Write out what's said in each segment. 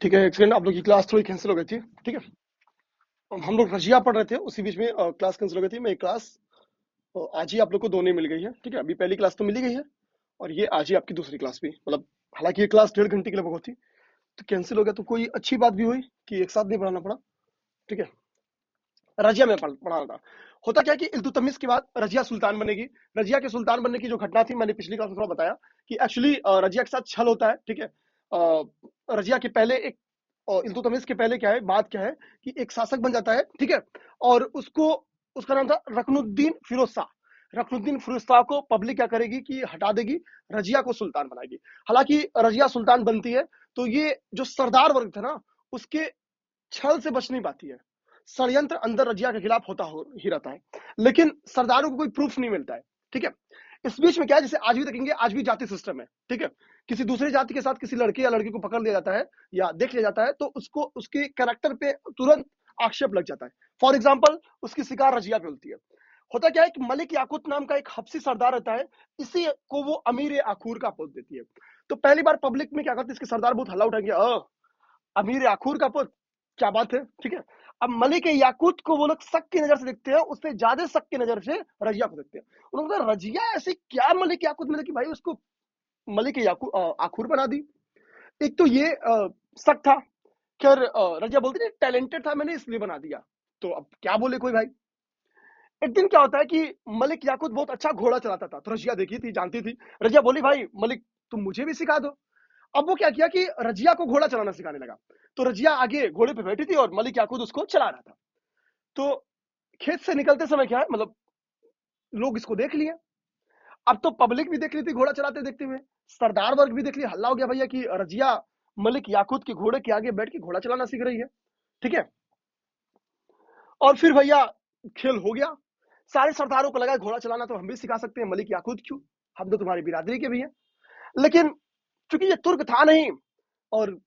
ठीक है, एक सेकंड, आप लोग की क्लास थोड़ी कैंसिल हो गई थी। ठीक है, हम लोग रजिया पढ़ रहे थे, उसी बीच में क्लास कैंसिल हो गई थी। मैं क्लास आज ही आप लोग को दोनों मिल गई है। ठीक है, अभी पहली क्लास तो मिली गई है और ये आज ही आपकी दूसरी क्लास भी, मतलब हालांकि ये क्लास 1.5 घंटे के लिए होती, तो कैंसिल हो गया तो कोई अच्छी बात भी हुई कि एक साथ नहीं पढ़ाना पड़ा। ठीक है, रजिया में पढ़ा रहा था। होता क्या है कि इल्तुतमिश के बाद रजिया सुल्तान बनेगी। रजिया के सुल्तान बनने की जो घटना थी, मैंने पिछली क्लास में थोड़ा बताया कि एक्चुअली रजिया के साथ छल होता है। ठीक है, रजिया के पहले एक इल्तुतमिश के पहले क्या है, बात क्या है कि एक शासक बन जाता है। ठीक है, और उसको, उसका नाम था रकनुद्दीन फिरोज शाह। रकनुद्दीन फिरोज शाह को पब्लिक क्या करेगी कि हटा देगी, रजिया को सुल्तान बनाएगी। हालांकि रजिया सुल्तान बनती है तो ये जो सरदार वर्ग था ना, उसके छल से बच नहीं पाती है। षड्यंत्र अंदर रजिया के खिलाफ होता ही रहता है, लेकिन सरदारों को कोई प्रूफ नहीं मिलता है। ठीक है, इस बीच में क्या है, जैसे आज भी देखेंगे, आज भी जाति सिस्टम है। ठीक है, किसी दूसरी जाति के साथ किसी लड़के या लड़की को पकड़ लिया जाता है या देख लिया जाता है तो उसको उसके कैरेक्टर पे तुरंत आक्षेप लग जाता है। फॉर एग्जाम्पल, उसकी शिकार रजिया पे होती है। होता क्या है कि मलिक याकूत नाम का एक हबसी सरदार रहता है, इसी को वो अमीर आखूर का पद देती है। तो पहली बार पब्लिक में क्या करते हैं, इसके सरदार बहुत हल्ला उठाएंगे, अमीर आखूर का पुत्र, क्या बात है। ठीक है, अब मलिक याकूत को वो लोग शक की नजर से देखते हैं, उससे ज्यादा शक की नजर से रजिया को देखते हैं। उन्होंने कहा रजिया ऐसी क्या मलिक याकूत में कि भाई उसको मलिक आखूर बना दी। एक तो ये शक था। खैर रजिया बोलती है टैलेंटेड था, मैंने इसलिए बना दिया। तो अब क्या बोले कोई भाई। एक दिन क्या होता है कि मलिक याकूत बहुत अच्छा घोड़ा चलाता था, तो रजिया देखी थी, जानती थी। रजिया बोली भाई मलिक, तुम मुझे भी सिखा दो। अब वो क्या किया कि रजिया को घोड़ा चलाना सिखाने लगा। तो रजिया आगे घोड़े पे बैठी थी और मलिक याकूत उसको चला रहा था। तो खेत से निकलते समय क्या है, मतलब लोग इसको देख लिए। अब तो पब्लिक भी देख रही थी घोड़ा चलाते देखते हुए, सरदार वर्ग भी देख लिया, हल्ला हो गया भैया कि रजिया मलिक याकूत के घोड़े के आगे बैठ के घोड़ा चलाना सीख रही है। ठीक है, और फिर भैया खेल हो गया। सारे सरदारों को लगा घोड़ा चलाना तो हम भी सिखा सकते हैं, मलिक याकूत क्यों, हम तो तुम्हारी बिरादरी के भी हैं। लेकिन चूंकि ये तुर्क था नहीं और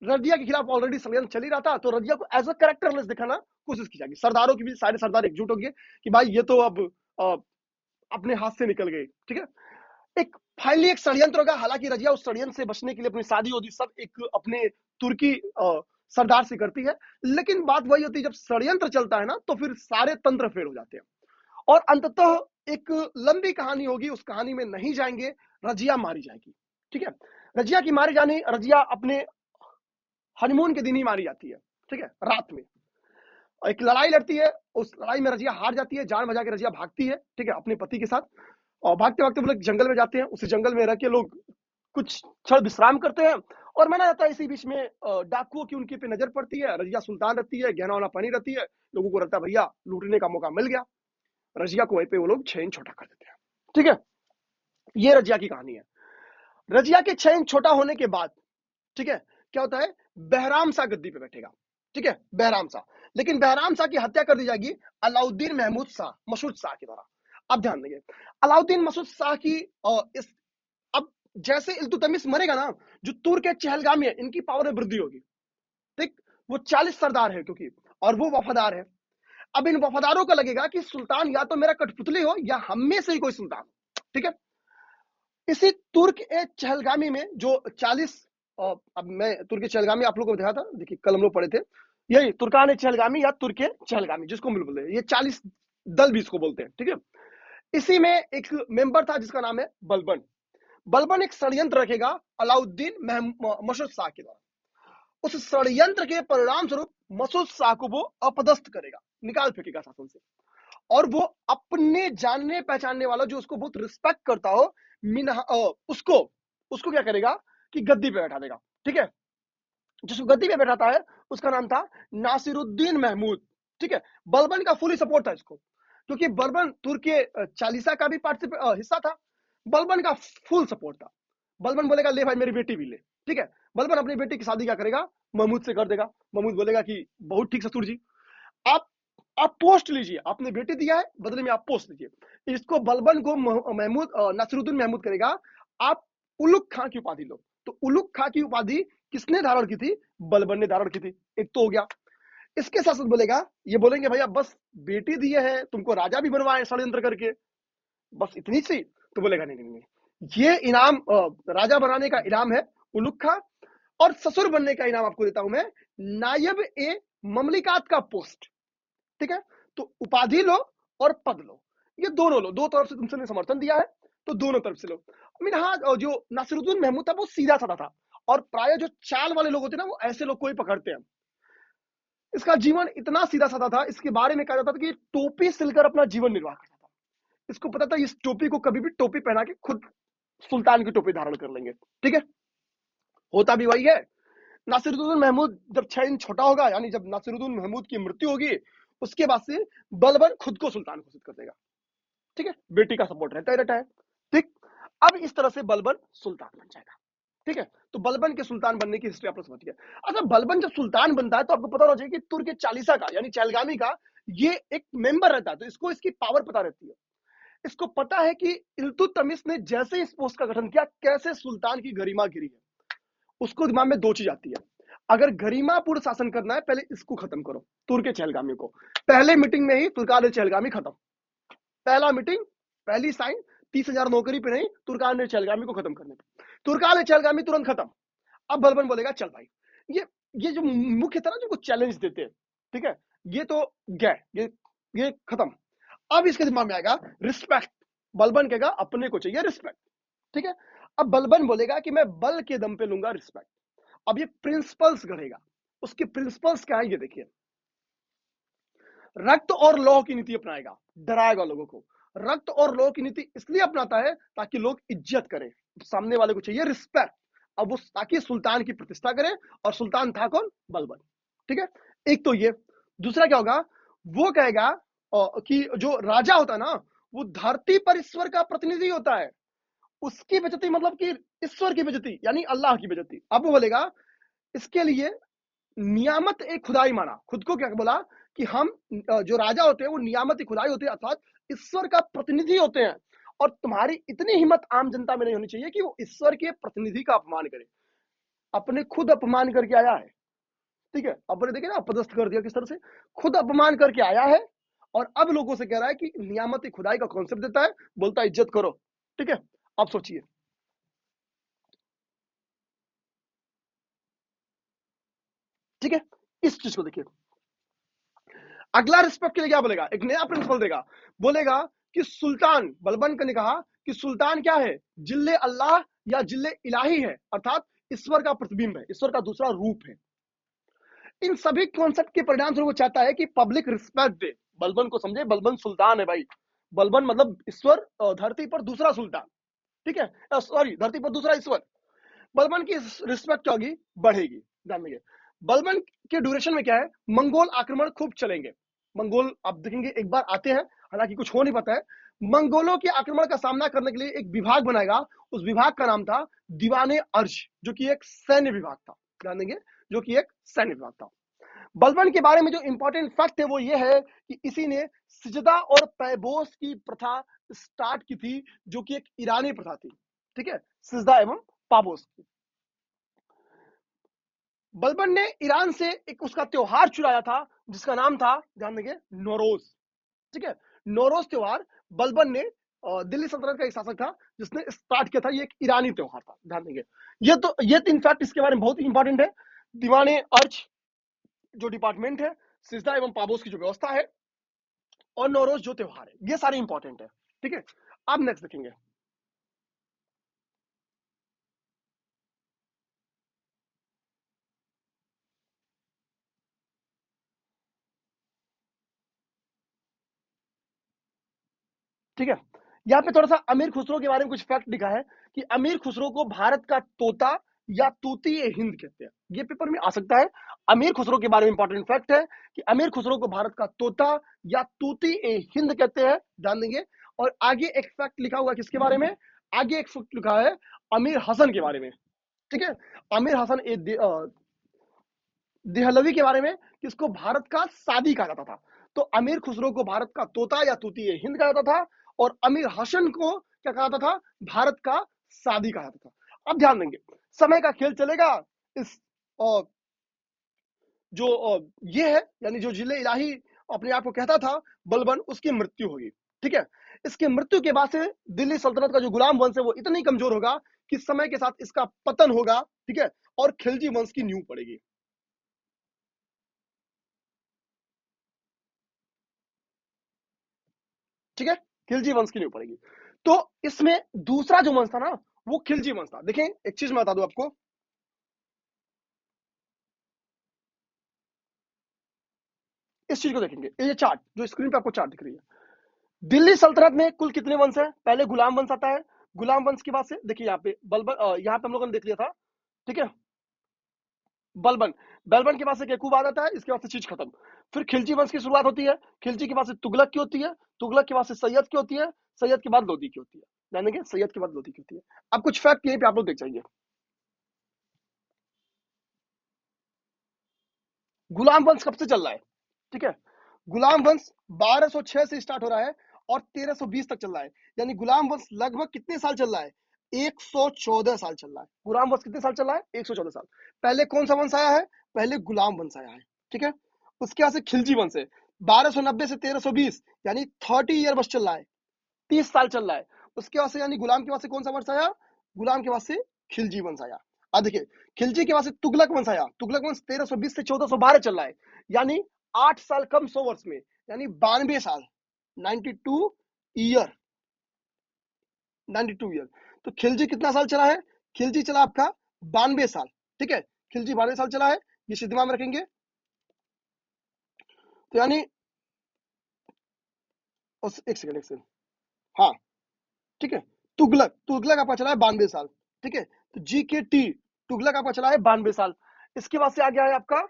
रजिया के खिलाफ ऑलरेडी षड्यंत्र चल ही रहा था, तो रजिया को एज अ कैरेक्टरलेस दिखाना कोशिश की जाएगी। सरदारों की भी सारे सरदार एकजुट होंगे कि भाई ये तो अब अ, अपने हाथ से निकल गए। ठीक है, एक फाइनली एक षड्यंत्र होगा। हालांकि रजिया उस षड्यंत्र से बचने के लिए अपनी शादी होती सब एक अपने तुर्की सरदार से करती है। लेकिन बात वही होती है, जब षड्यंत्र चलता है ना तो फिर सारे तंत्र फेल हो जाते हैं और अंततः एक लंबी कहानी होगी, उस कहानी में नहीं जाएंगे। रजिया मारी जाएगी। ठीक है, रजिया की मारी जानी, रजिया अपने हनीमून के दिन ही मारी जाती है। ठीक है, रात में एक लड़ाई लड़ती है, उस लड़ाई में रजिया हार जाती है, जान बचा के रजिया भागती है। ठीक है, अपने पति के साथ। और भागते भागते वो लोग जंगल में जाते हैं, उसी जंगल में रह के लोग कुछ क्षण विश्राम करते हैं। और माना जाता है इसी बीच में डाकुओं की उनके पे नजर पड़ती है। रजिया सुल्तान रहती है, गहना वाला पानी रहती है, लोगों को रहता है भैया लूटने का मौका मिल गया। रजिया को वहीं पे वो लोग चैन छोटा कर देते हैं। ठीक है, ये रजिया की कहानी है। रजिया के चैन छोटा होने के बाद, ठीक है, क्या होता है, बहराम शाह गद्दी पे बैठेगा। ठीक है, बहराम शाह। लेकिन बहराम शाह की हत्या कर दी जाएगी अलाउद्दीन महमूद शाह मसूद शाह के द्वारा। अब ध्यान देंगे, अलाउद्दीन मसूद शाह की इस, अब जैसे इल्तुतमिश मरेगा ना, जो तुर्क के चहलगामी है इनकी पावर में वृद्धि होगी। ठीक, वो 40 सरदार है क्योंकि, और वो वफादार है। अब इन वफादारों को लगेगा कि सुल्तान या तो मेरा कठपुतली हो या हम में से ही कोई सुल्तान। ठीक है, इसी तुर्क ए चहलगामी में जो 40, अब मैं तुर्क चहलगामी आप लोगों को दिखा था, देखिए कल हम लोग पढ़े थे, यही तुर्कान चहलगामी या तुर्क चहलगामी जिसको मिल बोलते हैं, ये 40 दल भी इसको बोलते हैं। ठीक है, इसी में एक मेंबर था जिसका नाम है बलबन। बलबन एक षड्यंत्र रखेगा अलाउद्दीन मसूद शाह के द्वारा। उस षड्यंत्र के परिणाम स्वरूप मसूद शाह को वो अपदस्थ करेगा, निकाल फेंकेगा शासन से। और वो अपने जानने पहचानने वाला जो उसको बहुत रिस्पेक्ट करता हो, मिनहा उसको उसको क्या करेगा कि गद्दी पे बैठा देगा। ठीक है, जिसको गद्दी पे बैठाता है उसका नाम था नासिरुद्दीन महमूद। ठीक है, बलबन का फुली सपोर्ट था इसको, क्योंकि बलबन तुर्की चालीसा का भी हिस्सा था। बलबन का फुल सपोर्ट था। बलबन बोलेगा ले भाई मेरी बेटी भी ले। ठीक है, बलबन अपनी बेटी की शादी क्या करेगा, महमूद से कर देगा। महमूद बोलेगा कि बहुत ठीक ससुर जी, आप आप पोस्ट लीजिए, आपने बेटी दिया है बदले में आप पोस्ट लीजिए। इसको बलबन को महमूद नसरुद्दीन महमूद करेगा, आप उलुक खां की उपाधि लो। तो उलुक खां की उपाधि किसने धारण की थी, बलबन ने धारण की थी। एक तो हो गया। इसके साथ साथ बोलेगा, ये बोलेंगे भैया बस बेटी दिए है तुमको राजा भी बनवाए षड्यंत्र करके, बस इतनी सी। तो बोलेगा नहीं नहीं नहीं, ये इनाम राजा बनाने का इनाम है उलुक खां। और ससुर बनने का इनाम आपको देता हूं मैं, नायब ए ममलिकात का पोस्ट। ठीक है, तो उपाधि लो और पद लो, ये दोनों लो, दो तरफ से तुमसे समर्थन दिया है तो दोनों तरफ से लो। I mean, हाँ, जो नासिरुद्दीन महमूद था वो सीधा साधा था, और प्राय जो चाल वाले लोग होते हैं ना, वो ऐसे लोग को ही पकड़ते हैं। इसका जीवन इतना सीधा साधा था, इसके बारे में कहा जाता था कि टोपी सिलकर अपना जीवन निर्वाह करता था। इसको पता था इस टोपी को कभी भी टोपी पहना के खुद सुल्तान की टोपी धारण कर लेंगे। ठीक है, होता भी वही है। नासिरुद्दीन महमूद जब 6 इंच छोटा होगा, यानी जब नासिरुद्दीन महमूद की मृत्यु होगी, उसके बाद से बलबन खुद को सुल्तान घोषित कर देगा। ठीक है, बेटी का सपोर्ट रहता ही रहता है। ठीक, अब इस तरह से बलबन सुल्तान बन जाएगा। ठीक है, तो बलबन के सुल्तान बनने की हिस्ट्री आप लोग समझिए। अच्छा, बलबन जब सुल्तान बनता है तो आपको पता होना चाहिए कि तुर्क चालीसा का, यानी चहलगामी का ये एक मेंबर रहता है, तो इसको इसकी पावर पता रहती है। इसको पता है कि इल्तुतमिश ने जैसे इस पोस्ट का गठन किया, कैसे सुल्तान की गरिमा गिरी है। उसको दिमाग में दो चीज आती है, अगर गरिमापूर्ण शासन करना है, पहले इसको खत्म करो, तुर्क चहलगामी को। पहले मीटिंग में ही तुर्कान चहलगामी खत्म, पहला मीटिंग, पहली साइन, 30,000 नौकरी पे नहीं, तुर्कान चहलगामी को खत्म करने पे। तुर्कान चहलगामी तुरंत खत्म। अब बलबन बोलेगा चल भाई, ये जो मुख्य था ना, जो चैलेंज देते हैं, ठीक है, ये तो गए, ये खत्म। अब इसके दिमाग में आएगा रिस्पेक्ट। बलबन कहेगा अपने को चाहिए रिस्पेक्ट। ठीक है, अब बलबन बोलेगा कि मैं बल के दम पे लूंगा रिस्पेक्ट। अब ये प्रिंसिपल्स गढ़ेगा। उसके प्रिंसिपल्स क्या है ये देखिए। रक्त और लौह की नीति अपनाएगा, डराएगा लोगों को। रक्त और लौह की नीति इसलिए अपनाता है ताकि लोग इज्जत करें, सामने वाले को चाहिए रिस्पेक्ट। अब वो ताकि सुल्तान की प्रतिष्ठा करे, और सुल्तान था कौन? बलबन। ठीक है, एक तो ये। दूसरा क्या होगा, वो कहेगा कि जो राजा होता है ना, वो धरती पर ईश्वर का प्रतिनिधि होता है। उसकी बेइज्जती मतलब कि ईश्वर की बेइज्जती, यानी अल्लाह की बेइज्जती। अब वो बोलेगा इसके लिए नियामत एक खुदाई माना, खुद को क्या बोला कि हम जो राजा होते हैं वो नियामत एक खुदाई होते हैं, अर्थात ईश्वर का प्रतिनिधि होते हैं। और तुम्हारी इतनी हिम्मत आम जनता में नहीं होनी चाहिए कि वो ईश्वर के प्रतिनिधि का अपमान करे। अपने खुद अपमान करके आया है। ठीक है, अपने देखिए ना, अपदस्थ कर दिया किस तरह से, खुद अपमान करके आया है, और अब लोगों से कह रहा है कि नियामत खुदाई का कॉन्सेप्ट देता है, बोलता है इज्जत करो। ठीक है, अब सोचिए, ठीक है, इस चीज को देखिए। अगला रिस्पेक्ट के लिए क्या बोलेगा, एक नया प्रिंसिपल देगा। बोलेगा कि सुल्तान, बलबन ने कहा कि सुल्तान क्या है, जिल्ले अल्लाह या जिल्ले इलाही है, अर्थात ईश्वर का प्रतिबिंब है, ईश्वर का दूसरा रूप है। इन सभी कॉन्सेप्ट के परिणाम स्वरूप वो चाहता है कि पब्लिक रिस्पेक्ट दे। बलबन को समझे, बलबन सुल्तान है भाई। बलबन मतलब ईश्वर, धरती पर दूसरा सुल्तान। ठीक है, सॉरी, धरती पर दूसरा ईश्वर। बलबन की रिस्पेक्ट क्या होगी, बढ़ेगी। ध्यान देंगे, बलबन के ड्यूरेशन में क्या है, मंगोल आक्रमण खूब चलेंगे। मंगोल आप देखेंगे एक बार आते हैं, हालांकि कुछ हो नहीं पाता है। मंगोलों के आक्रमण का सामना करने के लिए एक विभाग बनाएगा। उस विभाग का नाम था दीवाने अर्ज, जो कि एक सैन्य विभाग था। ध्यान देंगे, जो कि एक सैन्य विभाग था। बलबन के बारे में जो इंपॉर्टेंट फैक्ट है वो ये है कि इसी ने सिजदा और पैबोस की प्रथा स्टार्ट की थी, जो कि एक ईरानी प्रथा थी। ठीक है, सिजदा एवं पाबोस की। बलबन ने ईरान से एक उसका त्योहार चुराया था, जिसका नाम था, ध्यान देंगे, नौरोज। ठीक है, नौरोज त्योहार बलबन ने, दिल्ली सल्तनत का एक शासक था जिसने स्टार्ट किया था। ये एक ईरानी त्योहार था। ध्यान देंगे, ये तीन फैक्ट इसके बारे में बहुत ही इंपॉर्टेंट है। दीवाने अर्ज जो डिपार्टमेंट है, सिजदा एवं पाबोस की जो व्यवस्था है, और नौरोज जो त्योहार है, ये सारे इंपॉर्टेंट है। ठीक है, अब नेक्स्ट देखेंगे। ठीक है, यहाँ पे थोड़ा सा अमीर खुसरो के बारे में कुछ फैक्ट लिखा है कि अमीर खुसरो को भारत का तोता या तूती ए हिंद कहते हैं। ये पेपर में आ सकता है। अमीर खुसरो के बारे में इंपॉर्टेंट फैक्ट है कि अमीर खुसरो को भारत का तोता या तूती ए हिंद कहते हैं। ध्यान देंगे, और आगे एक फैक्ट लिखा हुआ किसके बारे में, आगे एक फैक्ट लिखा है अमीर हसन के बारे में। ठीक है, अमीर हसन देहलवी के बारे में, किसको भारत का सादी कहा जाता था। तो अमीर खुसरो को भारत का तोता या तूती ए हिंद कहा जाता था, और अमीर हसन को क्या कहा जाता था, भारत का सादी कहा जाता था। अब ध्यान देंगे, समय का खेल चलेगा। इस जो ये है, यानी जो जिले इलाही अपने आप को कहता था बलबन, उसकी मृत्यु होगी। ठीक है, इसके मृत्यु के बाद से दिल्ली सल्तनत का जो गुलाम वंश है वो इतना ही कमजोर होगा कि समय के साथ इसका पतन होगा। ठीक है, और खिलजी वंश की नींव पड़ेगी। ठीक है, खिलजी वंश की नींव पड़ेगी। तो इसमें दूसरा जो वंश था ना, वो खिलजी वंश था। देखें, एक चीज मैं बता दूं आपको, इस चीज को देखेंगे, ये चार्ट जो स्क्रीन पे आपको चार्ट दिख रही है, दिल्ली सल्तनत में कुल कितने वंश हैं? पहले गुलाम वंश आता है, गुलाम वंश के बाद से देखिए यहाँ पे बलबन, यहाँ पे हम लोगों ने देख लिया था, ठीक है, बलबन, बलबन के बाद से केकूबाद आता है, इसके बाद से चीज खत्म। फिर खिलजी वंश की शुरुआत होती है, खिलजी के बाद से तुगलक की होती है, तुगलक के बाद से सैयद की होती है, सैयद के बाद लोदी की होती है। जानेंगे, सैयद के बाद लोदी की होती है। अब कुछ फैक्ट यहीं पे आप लोग देख जाइए। गुलाम वंश कब से चल रहा है? ठीक है, गुलाम वंश 1206 से स्टार्ट हो रहा है और 1320 तक चल रहा है। यानी गुलाम वंश लगभग कितने साल चल रहा है? 114 साल चल रहा है। गुलाम वंश कितने साल चल रहा है? 114 साल। पहले कौन सा वंश आया है? पहले गुलाम वंश आया है। ठीक है, उसके बाद से खिलजी वंश है, 1290 से 1320, यानी 30 ईयर बस चल रहा है, 30 साल चल रहा है। उसके बाद से यानी गुलाम के बाद से कौन सा वंश आया? गुलाम के बाद से खिलजी वंश आया। अब देखिए, खिलजी के बाद से तुगलक वंश आया, तुगलक वंश 1320 से 1412 चल रहा है, यानी 8 साल कम 100 वर्ष में, यानी 92 साल, 92 ईयर, 92 ईयर। तो खिलजी कितना साल चला है? खिलजी चला आपका 92 साल। ठीक है, खिलजी 92 साल चला है, ये सिद्ध दिमाग में रखेंगे। तो यानी एक सेकंड, एक सेकंड, हाँ, ठीक है, तुगलक, तुगलक आपका चला है 92 साल। ठीक है, तो जी के टी, तुगलक आपका चला है 92 साल। इसके बाद से आ गया है आपका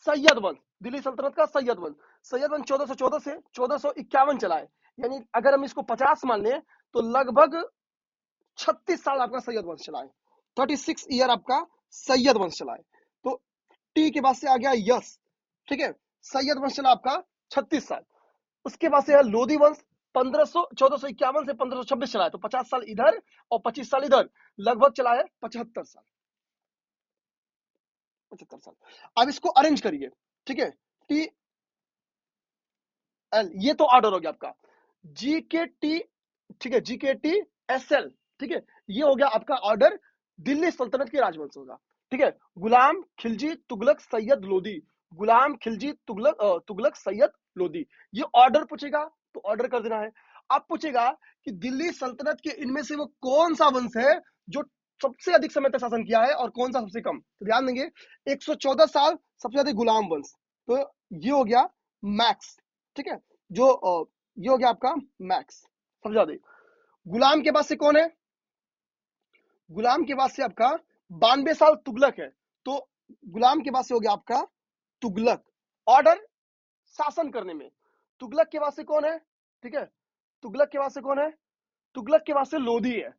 सैयद वंश, दिल्ली सल्तनत का सैयद वंश। सैयद वंश 1414 से 1451 चला है, यानी अगर हम इसको 50 मान लें तो लगभग 36 साल आपका सैयद वंश चला है। 36 ईयर आपका सैयद वंश चला है। तो टी के बाद से आ गया यस। ठीक है, सैयद वंश चला आपका 36 साल। उसके बाद से है लोधी वंश, 1451 से 1526 चला है, तो 50 साल इधर और 25 साल इधर, लगभग चला है 75 साल, 75 साल। अब इसको अरेंज करिए। ठीक है, टी एल, ये तो ऑर्डर हो गया आपका, जी के टी, ठीक है, जी के टी एस एल। ठीक है, ये हो गया आपका ऑर्डर दिल्ली सल्तनत के राजवंश होगा। ठीक है, गुलाम, खिलजी, तुगलक, सैयद, लोदी, गुलाम, खिलजी, तुगलक, तुगलक, सैयद, लोदी, ये ऑर्डर पूछेगा तो ऑर्डर कर देना है। अब पूछेगा कि दिल्ली सल्तनत के इनमें से वो कौन सा वंश है जो सबसे अधिक समय तक शासन किया है और कौन सा सबसे कम। तो ध्यान देंगे, 114 साल सबसे ज्यादा गुलाम वंश, तो ये हो गया मैक्स। ठीक है, जो ये हो गया आपका मैक्स सबसे ज्यादा। गुलाम के बाद से कौन है? गुलाम के बाद से आपका 92 साल तुगलक है, तो गुलाम के बाद से हो गया आपका तुगलक, ऑर्डर शासन करने में। तुगलक के बाद से कौन है? ठीक है, तुगलक के बाद से कौन है? तुगलक के बाद से लोधी है,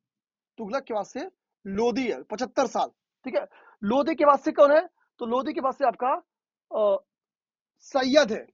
तुगलक के बाद से लोधी है, 75 साल। ठीक है, लोधी के बाद से कौन है? तो लोधी के बाद से आपका सैयद है।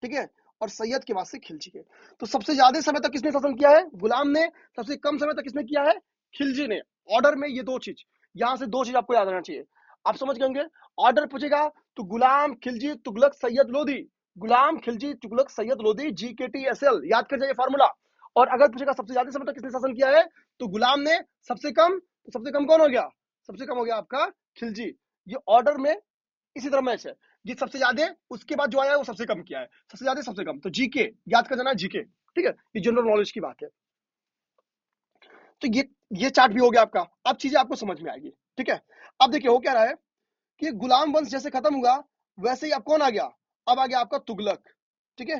ठीक है, और सैयद के बाद से खिलजी है। तो सबसे ज्यादा समय तक किसने शासन किया है? गुलाम ने। सबसे कम समय तक किसने किया है? खिलजी ने। ऑर्डर में ये दो चीज, यहां से दो चीज आपको याद रहना चाहिए। आप समझ गए? ऑर्डर पूछेगा तो गुलाम, खिलजी, तुगलक, सैयद, लोधी, गुलाम, खिलजी, तुगलक, सैयद, लोधी, जी के टी एस एल, याद कर जाइए फार्मूला। और अगर पूछेगा सबसे ज्यादा समय तक किसने शासन किया है, तो गुलाम ने। सबसे कम, तो सबसे कम कौन हो गया? सबसे कम हो गया आपका खिलजी। ये ऑर्डर में इसी तरह मैच है, ये सबसे ज्यादा, उसके बाद जो आया है वो सबसे कम किया है, सबसे ज्यादा सबसे कम। तो जीके याद कर जाना, जीके। ठीक है, ये जनरल नॉलेज की बात है। तो ये चार्ट भी हो गया आपका। अब चीजें आपको समझ में आएगी। ठीक है, अब देखिए हो क्या रहा है कि गुलाम वंश जैसे खत्म हुआ, वैसे ही अब कौन आ गया? अब आ गया आपका तुगलक। ठीक है,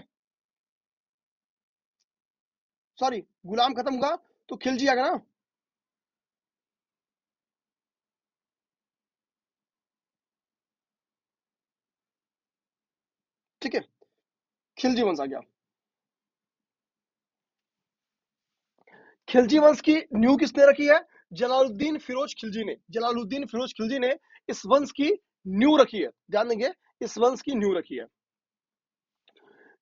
सॉरी, गुलाम खत्म हुआ तो खिलजी आ गया ना। ठीक है, खिलजी वंश आ गया। खिलजी वंश की नींव किसने रखी है? जलालुद्दीन फिरोज खिलजी ने। जलालुद्दीन फिरोज खिलजी ने इस वंश की नींव रखी है। ध्यान देंगे, इस वंश की नींव रखी है।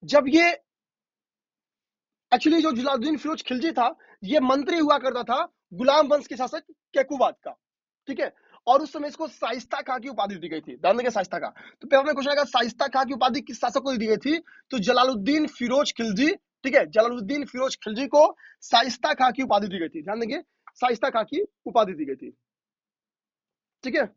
जब ये एक्चुअली जो जलालुद्दीन फिरोज खिलजी था, ये मंत्री हुआ करता था गुलाम वंश के शासक केकुबाद का। ठीक है, और उस समय इसको शाइस्ता खां की उपाधि दी गई थी। ध्यान देंगे, शाइस्ता खां। तो पेपर में क्वेश्चन आएगा शाइस्ता खां की उपाधि किस शासक को दी गई थी? तो जलालुद्दीन फिरोज खिलजी। ठीक है, जलालुद्दीन फिरोज खिलजी को शाइस्ता खां की उपाधि दी गई थी। ध्यान देंगे, शाइस्ता खां की उपाधि दी गई थी। ठीक है।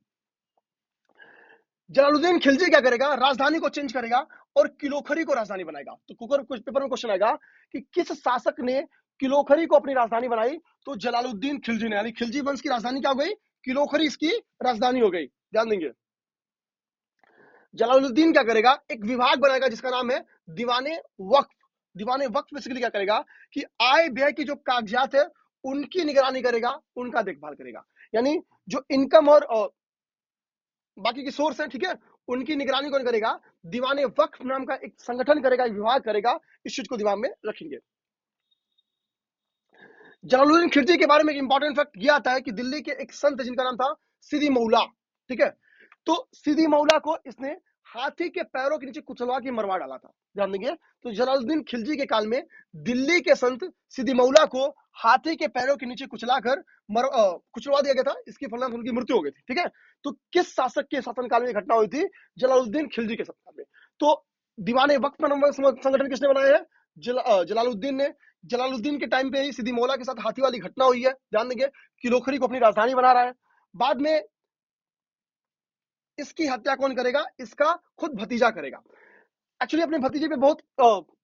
जलालुद्दीन खिलजी क्या करेगा, राजधानी को चेंज करेगा और किलोखरी को राजधानी बनाएगा। तो कुकर कुछ पेपर में क्वेश्चन आएगा कि किस शासक ने किलोखरी को अपनी राजधानी बनाई, तो जलालुद्दीन खिलजी ने, यानी खिलजी वंश की राजधानी क्या हो गई, किलोखरी इसकी राजधानी हो गई। ध्यान देंगे। जलालुद्दीन क्या करेगा, एक विभाग बनाएगा जिसका नाम है दीवाने वक्फ। दीवाने वक्फ बेसिकली क्या करेगा कि आय व्यय की जो कागजात है उनकी निगरानी करेगा, उनका देखभाल करेगा, यानी जो इनकम और बाकी की सोर्स है, ठीक है, उनकी निगरानी कौन करेगा, दीवाने वक्फ नाम का एक संगठन करेगा, एक विभाग करेगा। इस चीज को दिमाग में रखेंगे। जलालुद्दीन खिलजी के बारे में एक इंपॉर्टेंट फैक्ट यह आता है कि दिल्ली के एक संत जिनका नाम था सीदी मौला, ठीक है, तो सीदी मौला को इसने हाथी के पैरों के नीचे कुचलवा के मरवा डाला था। ध्यान देंगे। तो जलालुद्दीन खिलजी के काल में दिल्ली के संत सीदी मौला को हाथी के पैरों के नीचे कुचलाकर कुचलवा दिया गया था। इसके फलस्वरूप उनकी मृत्यु हो गई थी। ठीक है। तो किस शासक के शासनकाल में घटना हुई थी, जलालुद्दीन खिलजी के शासनकाल में। तो दीवाने वक्त संगठन किसने बनाया है, जलालुद्दीन ने। जलालुद्दीन के टाइम पे ही सीदी मौला के साथ हाथी वाली घटना हुई है। ध्यान देंगे। किलोखरी को अपनी राजधानी बना रहा है। बाद में इसकी हत्या कौन करेगा, इसका खुद भतीजा करेगा। एक्चुअली अपने भतीजे पे बहुत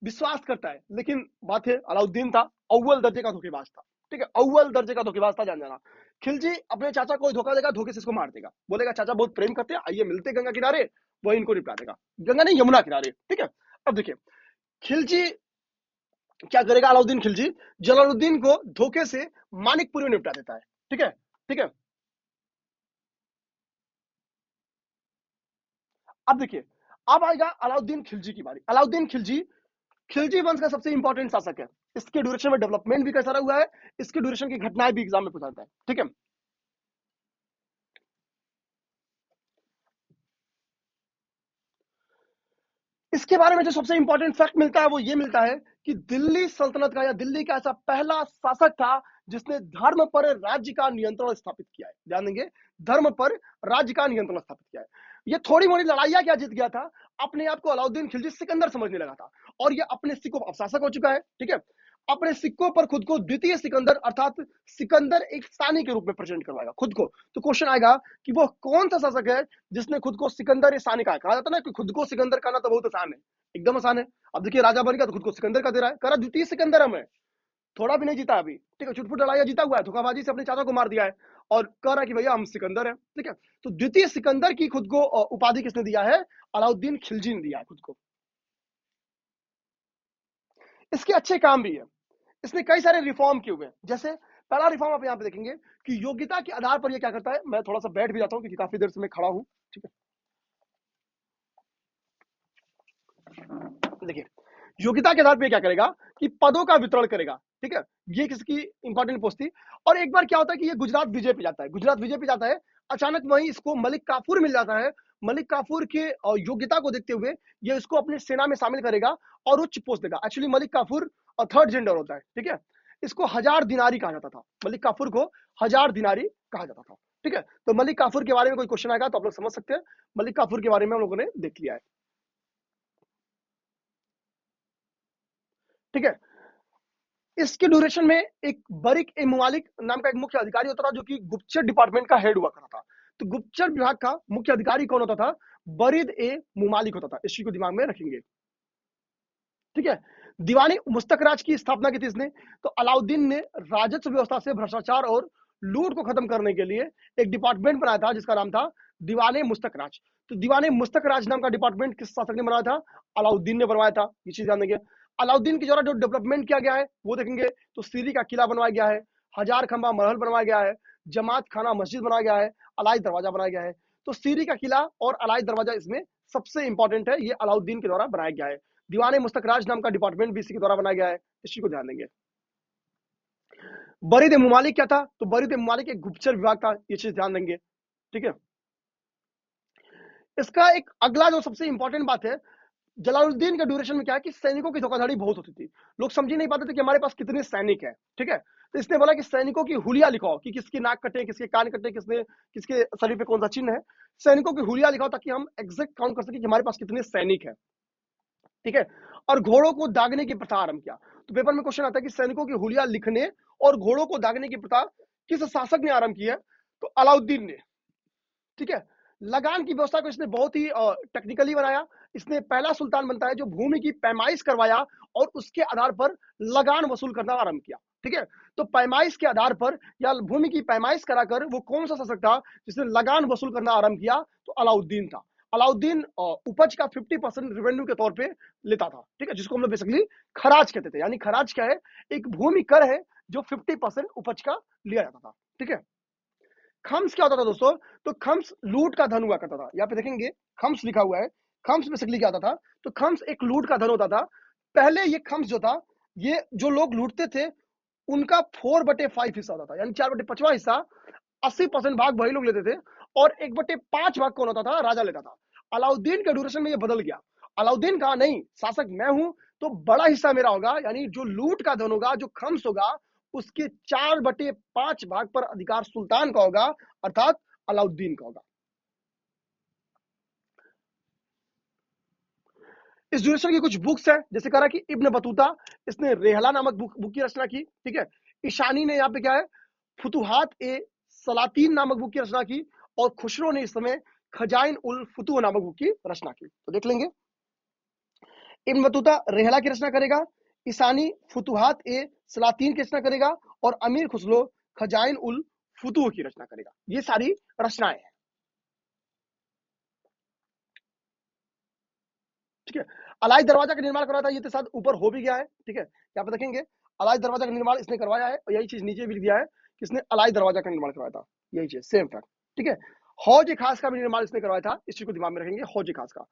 विश्वास करता है, लेकिन बात है अलाउद्दीन था अव्वल दर्जे का धोखेबाज था। ठीक है, अव्वल दर्जे का धोखेबाज था, जान जाना। खिलजी अपने चाचा को धोखा देगा, धोखे से इसको मार देगा, बोलेगा चाचा बहुत प्रेम करते हैं, आइए मिलते गंगा किनारे, वो इनको निपटा देगा। गंगा नहीं, यमुना किनारे। ठीक है। अब देखिए खिलजी क्या करेगा, अलाउद्दीन खिलजी जलालुद्दीन को धोखे से मानिकपुरी में निपटा देता है। ठीक है। ठीक है। अब देखिए, अब आएगा अलाउद्दीन खिलजी की बारी। अलाउद्दीन खिलजी खिलजी वंश का सबसे इंपॉर्टेंट शासक है। इसके ड्यूरेशन में डेवलपमेंट भी कैसा हुआ है, इसके ड्यूरेशन की घटनाएं भी एग्जाम में पूछा है। ठीक है। इसके बारे में जो सबसे इंपॉर्टेंट फैक्ट मिलता है वो ये मिलता है कि दिल्ली सल्तनत का या दिल्ली का ऐसा पहला शासक था जिसने धर्म पर राज्य का नियंत्रण स्थापित किया है। ध्यान देंगे, धर्म पर राज्य का नियंत्रण स्थापित किया है। ये थोड़ी मोड़ी लड़ाइयां क्या जीत गया था, अपने आप को अलाउद्दीन खिलजी सिकंदर समझने लगा था, और ये अपने सिक्कों अब शासक हो चुका है। ठीक है। अपने सिक्कों पर खुद को द्वितीय सिकंदर अर्थात सिकंदर एक सानी के रूप में प्रेजेंट करवाएगा खुद को। तो क्वेश्चन आएगा कि वो कौन सा शासक है जिसने खुद को सिकंदर सानी कहा जाता है ना कि खुद को सिकंदर कहना तो बहुत आसान है, एकदम आसान है। अब देखिए राजा बन गया तो खुद को सिकंदर का दे रहा है, कह रहा द्वितीय सिकंदर हमें, थोड़ा भी नहीं जीता अभी। ठीक है, छुटपुट लड़ाइया जीता हुआ है, धोखाबाजी से अपने चाचा को मार दिया है और कह रहा है कि भैया हम सिकंदर है। ठीक है। तो द्वितीय सिकंदर की खुद को उपाधि किसने दिया है, अलाउद्दीन खिलजी ने दिया है खुद को। इसके अच्छे काम भी है, इसने कई सारे रिफॉर्म किए हुए हैं। जैसे पहला रिफॉर्म आप यहाँ पे देखेंगे कि योग्यता के आधार पर ये क्या करता है, मैं थोड़ा सा बैठ भी जाता हूँ क्योंकि काफी देर से मैं खड़ा हूँ। ठीक है। देखिए योग्यता के आधार पर क्या करेगा कि पदों का वितरण करेगा। ठीक है, ये किसकी इंपॉर्टेंट पोस्ट थी। और एक बार क्या होता है कि ये गुजरात विजय पे जाता है, गुजरात विजय पे जाता है, अचानक वहीं इसको मलिक काफूर मिल जाता है। मलिक काफूर के योग्यता को देखते हुए ये इसको अपनी सेना में शामिल करेगा और उच्च पोस्ट देगा। Actually Malik Kafur third gender होता है। ठीक है, इसको 1000 दिनारी कहा जाता था, मलिक काफूर को 1000 दिनारी कहा जाता था। ठीक है, तो मलिक काफूर के बारे में कोई क्वेश्चन आएगा तो आप लोग समझ सकते हैं। मलिक काफूर के बारे में हम लोगों ने देख लिया है। ठीक है, इसके ड्यूरेशन में एक बरिक ए मुमालिक नाम का एक मुख्य अधिकारी होता था जो कि गुप्तचर डिपार्टमेंट का हेड हुआ करता था। तो गुप्तचर विभाग का मुख्य अधिकारी कौन होता था, बरीद ए मुमालिक होता था। इस चीज को दिमाग में रखेंगे। ठीक है, दीवानी मुस्तक राज की स्थापना की थी इसने। तो अलाउद्दीन ने राजस्व व्यवस्था से भ्रष्टाचार और लूट को खत्म करने के लिए एक डिपार्टमेंट बनाया था जिसका नाम था दीवाने मुस्तक राज। तो दीवाने मुस्तक राज नाम का डिपार्टमेंट किस शासक ने बनाया था, अलाउद्दीन ने बनवाया था। ये चीज ध्यान देंगे। अलाउद्दीन के द्वारा जो डेवलपमेंट किया गया है वो देखेंगे तो सीरी का किला बनवाया गया है, 1000 खंबा महल बनवाया गया है, जमात खाना मस्जिद बनाया गया है, अलाई दरवाजा बनाया गया है। तो सीरी का किला और अलाई दरवाजा इसमें सबसे इंपॉर्टेंट है, ये अलाउद्दीन के द्वारा बनाया गया है। दीवाने मुस्तकराज नाम का डिपार्टमेंट भी इसी के द्वारा बनाया गया है। इस चीज को ध्यान देंगे। बरीद मुमालिक क्या था, तो बरीद मुमालिक एक गुप्तचर विभाग था। ये चीज ध्यान देंगे। ठीक है, इसका एक अगला जो सबसे इंपॉर्टेंट बात है, जलालुद्दीन के ड्यूरेशन में क्या है कि सैनिकों की धोखाधड़ी बहुत होती थी। लोग समझ ही नहीं पाते थे कि हमारे पास कितने सैनिक हैं। ठीक है, तो इसने बोला कि सैनिकों की हुलिया लिखाओ कि किसकी नाक कटे, किसके कान कटे, किसने किसके शरीर पे कौन सा चिन्ह है। सैनिकों की हुलिया लिखाओ ताकि हम एग्जैक्ट काउंट कर सके कि हमारे पास कितने सैनिक हैं। ठीक है, और घोड़ों को दागने की प्रथा आरंभ किया। तो पेपर में क्वेश्चन आता है कि सैनिकों की हुलिया लिखने और घोड़ों को दागने की प्रथा किस शासक ने आरंभ की है, तो अलाउद्दीन ने। ठीक है। लगान की व्यवस्था को इसने बहुत ही टेक्निकली बनाया। इसने पहला सुल्तान बनता है जो भूमि की पैमाइश करवाया और उसके आधार पर लगान वसूल करना आरंभ किया। ठीक है। तो पैमाइश के आधार पर या भूमि की पैमाइश कराकर वो कौन सा शासक था जिसने लगान वसूल करना आरंभ किया? तो अलाउद्दीन था। अलाउद्दीन उपज का 50% रेवेन्यू के तौर पे लेता था। ठीक है, जिसको हम लोग बेसिकली खराज कहते थे। यानी खराज क्या है? एक भूमि कर है जो 50% उपज का लिया जाता था। ठीक है। खम्स क्या होता था दोस्तों? तो खम्स लूट का धन हुआ करता था। यहाँ पे देखेंगे खम्स लिखा हुआ है। खम्स बेसिकली क्या होता था? तो खम्स एक लूट का धन होता था। पहले ये खम्स जो था, ये जो लोग लूटते थे उनका 4/5 हिस्सा होता था, यानी 4/5वां हिस्सा 80% भाग वही लोग लेते थे और 1/5 भाग कौन होता था? राजा लेता था। अलाउद्दीन के ड्यूरेशन में ये बदल गया। अलाउद्दीन कहा नहीं, शासक मैं हूं तो बड़ा हिस्सा मेरा होगा, यानी जो लूट का धन होगा, जो खम्स होगा, उसके 4/5 भाग पर अधिकार सुल्तान का होगा, अर्थात अलाउद्दीन का होगा। इस ड्यूरेशन की कुछ बुक्स है, जैसे कह रहा है कि इब्न बतूता, इसने रेहला नामक बुक की रचना की। ठीक है। ईशानी ने यहाँ पे क्या है? फुतुहात ए सलातीन नामक बुक की रचना की। और खुसरो ने इस समय खजाइन उल फुतुह नामक बुक की रचना की। तो देख लेंगे। इब्न बतूता रेहला की रचना करेगा, ईशानी फुतुहात ए सलातीन की रचना करेगा और अमीर खुसरो खजाइन उल फुतुह की रचना करेगा। ये सारी रचनाएं हैं। ठीक है। अलाई दरवाजा का निर्माण करवाया था, ये तो शायद ऊपर हो भी गया है। ठीक है, यहाँ पे देखेंगे अलाई दरवाजा का निर्माण इसने करवाया है और यही चीज नीचे भी लिख दिया है कि इसने अलाई दरवाजा का निर्माण करवाया था। यही चीज सेम फैक्ट। ठीक है। हौज खास का भी निर्माण इसने करवाया था, इस चीज को दिमाग में रखेंगे, हौज खास का।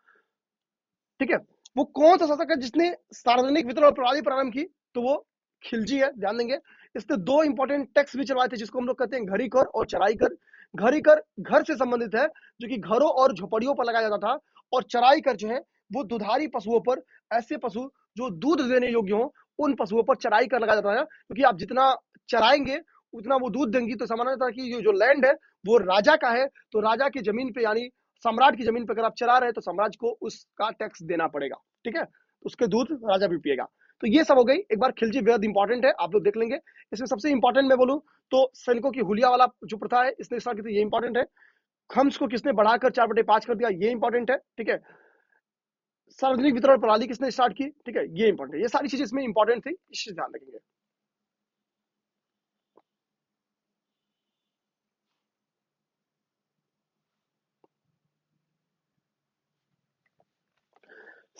ठीक है। वो कौन सा शासक है जिसने सार्वजनिक वितरण प्रणाली प्रारंभ की? तो वो खिलजी है, ध्यान देंगे। इसने दो इंपॉर्टेंट टैक्स भी चलवाए थे, जिसको हम लोग कहते हैं घड़ी कर और चराई कर। घड़ी कर घर से संबंधित है, जो कि घरों और झोपड़ियों पर लगाया जाता था। और चराई कर जो है वो दुधारी पशुओं पर, ऐसे पशु जो दूध देने योग्य हो, उन पशुओं पर चराई कर लगाया जाता है, क्योंकि आप जितना चराएंगे उतना वो दूध देंगी। तो समझना था कि ये जो लैंड है वो राजा का है, तो राजा की जमीन पे, यानी सम्राट की जमीन पर अगर आप चरा रहे हैं तो सम्राट को उसका टैक्स देना पड़ेगा। ठीक है। उसके दूध राजा भी पिएगा। तो ये सब हो गई। एक बार खिलजी बेहद इंपॉर्टेंट है, आप लोग देख लेंगे। इसमें सबसे इंपॉर्टेंट मैं बोलूं तो सैनिकों की हुलिया वाला जो प्रथा है इसने स्टार्ट की थी, ये इंपॉर्टेंट है। खम्स को किसने बढ़ाकर 4/5 कर दिया, ये इंपॉर्टेंट है। ठीक है। सार्वजनिक वितरण प्रणाली किसने स्टार्ट की? ठीक है, ये इंपॉर्टेंट है। ये सारी चीजें इसमें इंपॉर्टेंट थी, इससे ध्यान रखेंगे।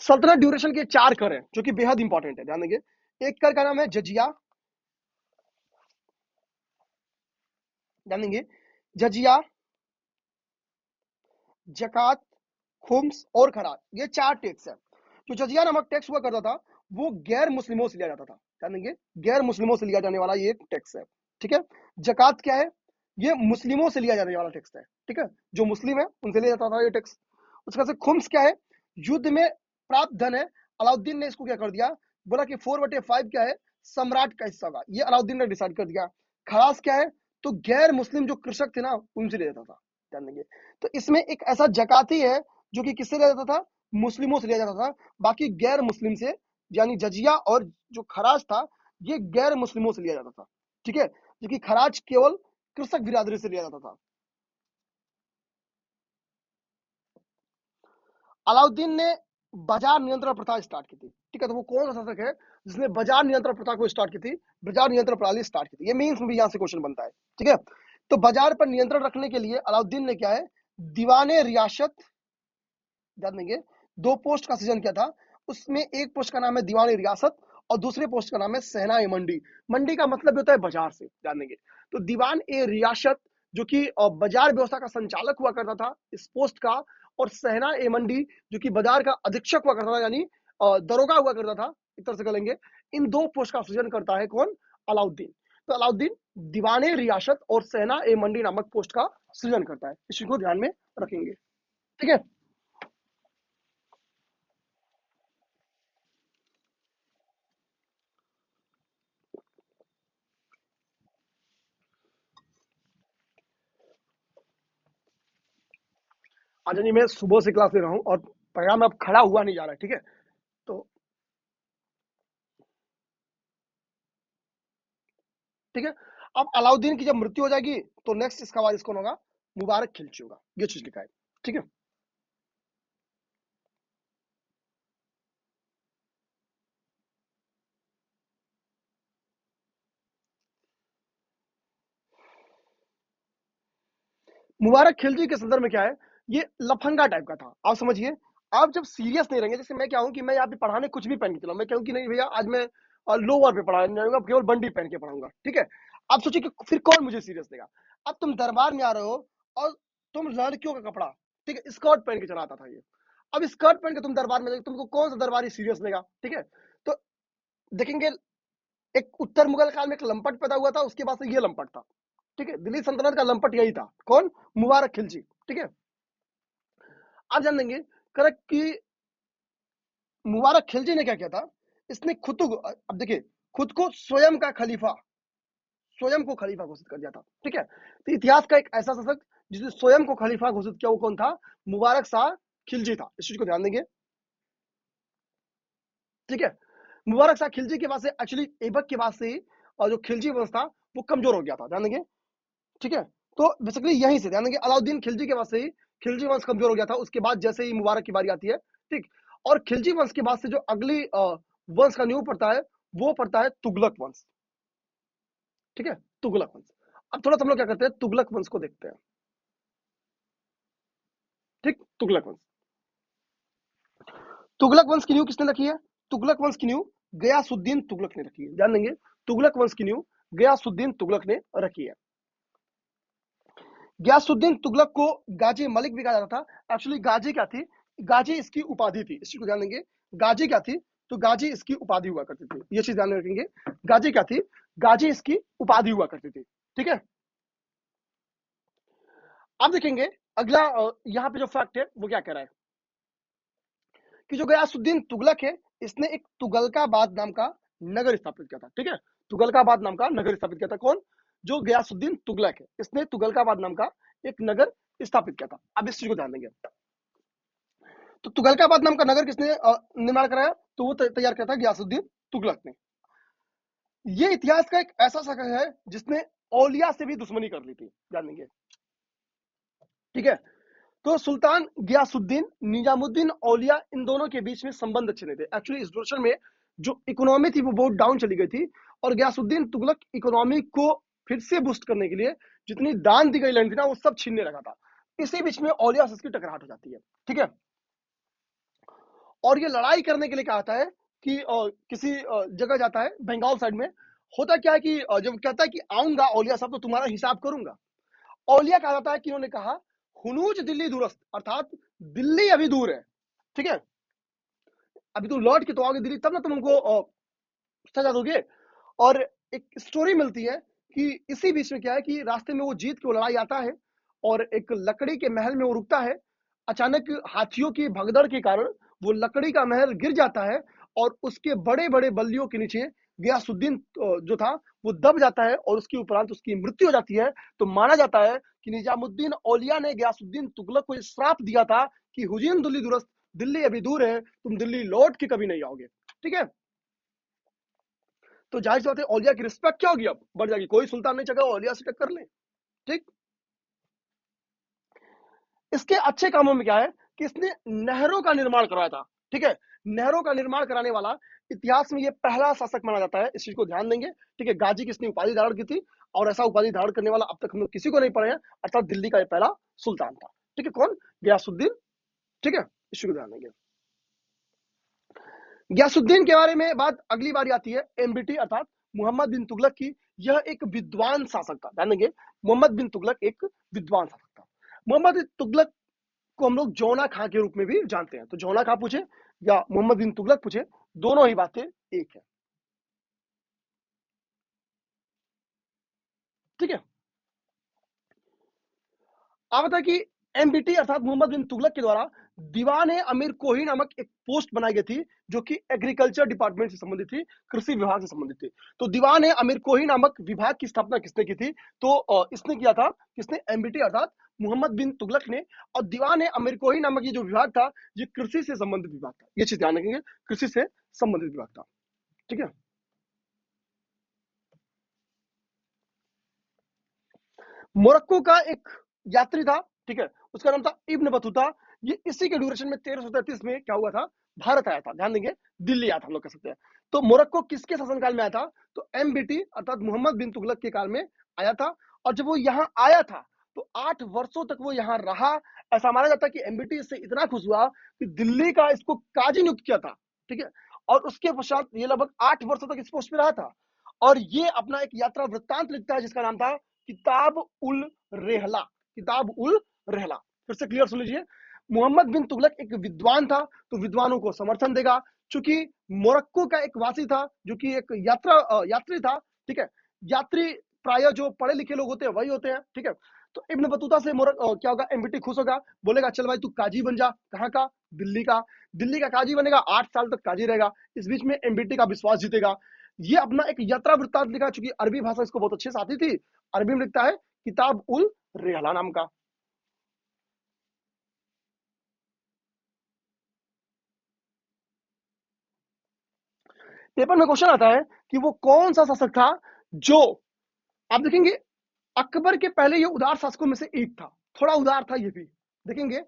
सल्तनत ड्यूरेशन के 4 कर हैं जो कि बेहद इंपॉर्टेंट है, ध्यान देंगे। एक कर का नाम है जजिया, ध्यान देंगे। जजिया, जकात, खुम्स और खराज, ये 4 टैक्स है। जो जजिया नामक टैक्स हुआ करता था वो गैर मुस्लिमों से लिया जाता था, ध्यान देंगे। गैर मुस्लिमों से लिया जाने वाला ये टैक्स है। ठीक है। जकात क्या है? ये मुस्लिमों से लिया जाने वाला टैक्स है। ठीक है। जो मुस्लिम है उनसे लिया जाता था ये टैक्स। उसका से खुम्स क्या है? युद्ध में प्राप्त धन है। अलाउद्दीन ने इसको क्या कर दिया? बोला कि 4/5 क्या है? सम्राट का हिस्सा होगा, ये अलाउद्दीन ने डिसाइड कर दिया। खराज क्या है? तो गैर मुस्लिम जो कृषक थे ना उनसे लिया जाता था, ध्यान देंगे। तो इसमें एक ऐसा जकाती है जो कि किससे लिया जाता था? मुस्लिमों से लिया जाता था। बाकी गैर मुस्लिम से, यानी जजिया और जो खराज था, ये गैर मुस्लिमों से लिया जाता था। ठीक है। जबकि खराज केवल कृषक बिरादरी से लिया जाता था। अलाउद्दीन ने बाजार नियंत्रण प्रथा स्टार्ट की थी। ठीक है। तो वो कौन सा शासक है जिसने बाजार नियंत्रण प्रथा को स्टार्ट की थी, बाजार नियंत्रण प्रणाली स्टार्ट की थी? ये मीन्स में भी यहां से क्वेश्चन बनता है। ठीक है। तो बाजार पर नियंत्रण रखने के लिए अलाउद्दीन ने क्या है? दीवाने रियासत, ध्यान देंगे, 2 पोस्ट का सृजन किया था। उसमें एक पोस्ट का नाम है दीवानी रियासत और दूसरे पोस्ट का नाम है सहना ए मंडी। मंडी का मतलब होता है बाजार से, ध्यान देंगे। तो दीवान ए रियासत जो कि बाजार व्यवस्था का संचालक हुआ करता था इस पोस्ट का, और सहना ए मंडी जो कि बाजार का अधीक्षक हुआ करता था, यानी दरोगा हुआ करता था, एक तरह से कहेंगे। इन 2 पोस्ट का सृजन करता है कौन? अलाउद्दीन। तो अलाउद्दीन दीवाने रियासत और सहना ए मंडी नामक पोस्ट का सृजन करता है, इसी को ध्यान में रखेंगे। ठीक है। आज नहीं, मैं सुबह से क्लास ले रहा हूँ और परिणाम अब खड़ा हुआ नहीं जा रहा है। ठीक है। तो ठीक है। अब अलाउद्दीन की जब मृत्यु हो जाएगी तो नेक्स्ट इसका वारिस कौन होगा? मुबारक खिलची होगा, ये चीज लिखा है। ठीक है, मुबारक खिलजी के संदर्भ में क्या है, ये लफंगा टाइप का था, आप समझिए। आप जब सीरियस नहीं रहेंगे, जैसे मैं क्या हूं कि मैं यहाँ पे पढ़ाने कुछ भी पहन के चला, मैं कहूँ कि नहीं भैया आज मैं लोअर पे पढ़ाने जाऊंगा, केवल बंडी पहन के पढ़ाऊंगा, ठीक है। आप सोचिए कि फिर कौन मुझे सीरियस लेगा। अब तुम दरबार में आ रहे हो और तुम लड़कियों का कपड़ा, ठीक है, स्कर्ट पहन के चला आता था ये। अब स्कर्ट पहन के तुम दरबार में जाओगे, तुमको कौन सा दरबारी सीरियस लेगा, ठीक है। तो देखेंगे, एक उत्तर मुगल काल में एक लंपट पैदा हुआ था, उसके बाद से ये लंपट था, ठीक है। दिल्ली सल्तनत का लंपट यही था, कौन, मुबारक खिलजी, ठीक है। आप जान लेंगे करेक्ट कि मुबारक खिलजी ने क्या किया था, इसने खुद को, अब देखिए, खुद को स्वयं का खलीफा, स्वयं को खलीफा घोषित कर दिया था, ठीक है। तो इतिहास का एक ऐसा शासक जिसने स्वयं को खलीफा घोषित किया, वो कौन था, मुबारक शाह खिलजी था, इस चीज को ध्यान देंगे, ठीक है। मुबारक शाह खिलजी के बाद से एक्चुअली ऐबक के बाद से ही और जो खिलजी वंश था वो कमजोर हो गया था, ध्यान देंगे, ठीक है। तो बेसिकली यहीं से ध्यान देंगे, अलाउद्दीन खिलजी के बाद से ही खिलजी वंश कमजोर हो गया था, उसके बाद जैसे ही मुबारक की बारी आती है, ठीक। और खिलजी वंश के बाद से जो अगली वंश का नींव पड़ता है, वो पड़ता है तुगलक वंश, ठीक है, तुगलक वंश। अब थोड़ा सा हम लोग क्या करते हैं, तुगलक वंश को देखते हैं, ठीक। तुगलक वंश, तुगलक वंश की नींव किसने रखी है, तुगलक वंश की नींव गयासुद्दीन तुगलक ने रखी है, ध्यान देंगे, तुगलक वंश की नींव गयासुद्दीन तुगलक ने रखी है। गयासुद्दीन तुगलक को गाजी मलिक भी कहा जाता था। एक्चुअली गाजी क्या थी, गाजी इसकी उपाधि थी, इस चीज को ध्यान देंगे। गाजी क्या थी, तो गाजी इसकी उपाधि हुआ करती थी, ये चीज ध्यान में रखेंगे। गाजी क्या थी, गाजी इसकी उपाधि हुआ करती थी, ठीक है। अब देखेंगे अगला यहाँ पे जो फैक्ट है वो क्या कह रहा है कि जो गयासुद्दीन तुगलक है, इसने एक तुगलकाबाद नाम का नगर स्थापित किया था, ठीक है। तुगलकाबाद नाम का नगर स्थापित किया था, कौन, जो गयासुद्दीन तुगलक है, इसने तुगलकाबाद नाम का एक नगर स्थापित किया था। अब इस चीज को ध्यान देंगे, तो तुगलकाबाद नाम का नगर किसने निर्माण कराया, तो वो तैयार किया था गयासुद्दीन तुगलक ने। ये इतिहास का एक ऐसा शासक है जिसने औलिया से भी दुश्मनी कर ली थी, ध्यान देंगे, ठीक है। तो सुल्तान गयासुद्दीन, निजामुद्दीन औलिया, इन दोनों के बीच में संबंध अच्छे नहीं थे। एक्चुअली इस ड्यूरेशन में जो इकोनॉमी थी वो बहुत डाउन चली गई थी, और गयासुद्दीन तुगलक इकोनॉमी को फिर से बूस्ट करने के लिए जितनी दान दी गई लैंड थी ना, वो सब छीनने लगा था। इसी बीच में औलिया से इसकी टकराहट हो जाती है, ठीक है। और ये लड़ाई करने के लिए क्या आता है कि किसी जगह जाता है बंगाल साइड में। होता क्या है कि जब कहता है कि आऊंगा औलिया साहब तो तुम्हारा हिसाब करूंगा, औलिया कहा जाता है कि उन्होंने कहा हुनूज दिल्ली दूरस्थ, अर्थात दिल्ली अभी दूर है, ठीक है। अभी तुम लौट के तो आओगे दिल्ली, तब ना तुम हमको सजा दोगे। और एक स्टोरी मिलती है कि इसी बीच में क्या है कि रास्ते में वो जीत के वो लड़ाई आता है, और एक लकड़ी के महल में वो रुकता है। अचानक हाथियों की भगदड़ के कारण वो लकड़ी का महल गिर जाता है, और उसके बड़े बड़े बल्लियों के नीचे गयासुद्दीन जो था वो दब जाता है, और उसके उपरांत उसकी मृत्यु हो जाती है। तो माना जाता है कि निजामुद्दीन औलिया ने गयासुद्दीन तुगलक को श्राप दिया था कि हुजैन दिल्ली दुरस्त, दिल्ली अभी दूर है, तुम दिल्ली लौट के कभी नहीं आओगे, ठीक है। तो जाहिर सी बात है औलिया की रिस्पेक्ट क्या होगी, अब बढ़ जाएगी, कोई सुल्तान नहीं चगा औलिया से टक्कर ले, ठीक। इसके अच्छे कामों में क्या है कि इसने नहरों का निर्माण करवाया था, ठीक है। नहरों का निर्माण कराने वाला इतिहास में ये पहला शासक माना जाता है, इस चीज को ध्यान देंगे, ठीक है। गाजी किसने उपाधि धारण की थी, और ऐसा उपाधि धारण करने वाला अब तक हम लोग किसी को नहीं पढ़े हैं, अर्थात दिल्ली का ये पहला सुल्तान था, ठीक है। कौन, गयासुद्दीन, ठीक है, इस चीज को ध्यान देंगे। गयासुद्दीन के बारे में बात अगली बारी आती है, एमबीटी अर्थात मोहम्मद बिन तुगलक की। यह एक विद्वान शासक था, ध्यान देंगे, मोहम्मद बिन तुगलक एक विद्वान शासक था। मोहम्मद बिन तुगलक को हम लोग जौना खां के रूप में भी जानते हैं, तो जौना खां पूछे या मोहम्मद बिन तुगलक पूछे, दोनों ही बातें एक है, ठीक है। आप बता कि एमबीटी अर्थात मोहम्मद बिन तुगलक के द्वारा दीवान ए अमीर कोही नामक एक पोस्ट बनाई गई थी, जो कि एग्रीकल्चर डिपार्टमेंट से संबंधित थी, कृषि विभाग से संबंधित थी। तो दीवान ए अमीर कोही नामक विभाग की स्थापना किसने की थी, तो इसने किया था, किसने, एमबीटी अर्थात मोहम्मद बिन तुगलक ने। और दीवान ए अमीर कोही नामक ये जो विभाग था, ये कृषि से संबंधित विभाग था, ये चीज ध्यान रखेंगे, कृषि से संबंधित विभाग था, ठीक है। मोरक्को का एक यात्री था, ठीक है, उसका नाम था इब्न बतूता। ये इसी के ड्यूरेशन में 1333 में क्या हुआ था, भारत आया था, ध्यान देंगे, दिल्ली आया था हम लोग कह सकते हैं। तो मोरक्को किसके शासनकाल में आया था, तो एमबीटी अर्थात मोहम्मद बिन तुगलक के काल में आया था। और जब वो यहाँ आया था तो 8 वर्षों तक वो यहाँ रहा। ऐसा माना जाता है कि एमबीटी इससे इतना खुश हुआ कि दिल्ली का इसको काजी नियुक्त किया था, ठीक है। और उसके पश्चात ये लगभग 8 वर्षों तक इस पोस्ट पे रहा था। और ये अपना एक यात्रा वृत्तांत लिखता है जिसका नाम था किताब उल रेहला। किताब उल रेहला, फिर से क्लियर सुन लीजिए। मोहम्मद बिन तुगलक एक विद्वान था, तो विद्वानों को समर्थन देगा। चूंकि मोरक्को का एक वासी था जो कि एक यात्री था, ठीक है। यात्री प्राय जो पढ़े लिखे लोग होते हैं वही होते हैं, ठीक है। तो इब्न बतूता से क्या होगा, एमबीटी खुश होगा, बोलेगा चल भाई तू काजी बन जा। कहाँ का, दिल्ली का। दिल्ली का काजी बनेगा, 8 साल तक काजी रहेगा। इस बीच में एमबीटी का विश्वास जीतेगा। ये अपना एक यात्रा वृत्तांत लिखा, चूंकि अरबी भाषा इसको बहुत अच्छे से आती थी, अरबी में लिखता है किताब उल रेहला नाम का। पेपर में क्वेश्चन आता है कि वो कौन सा शासक था जो, आप देखेंगे अकबर के पहले ये उदार शासकों में से एक था, थोड़ा उदार था ये भी। देखेंगे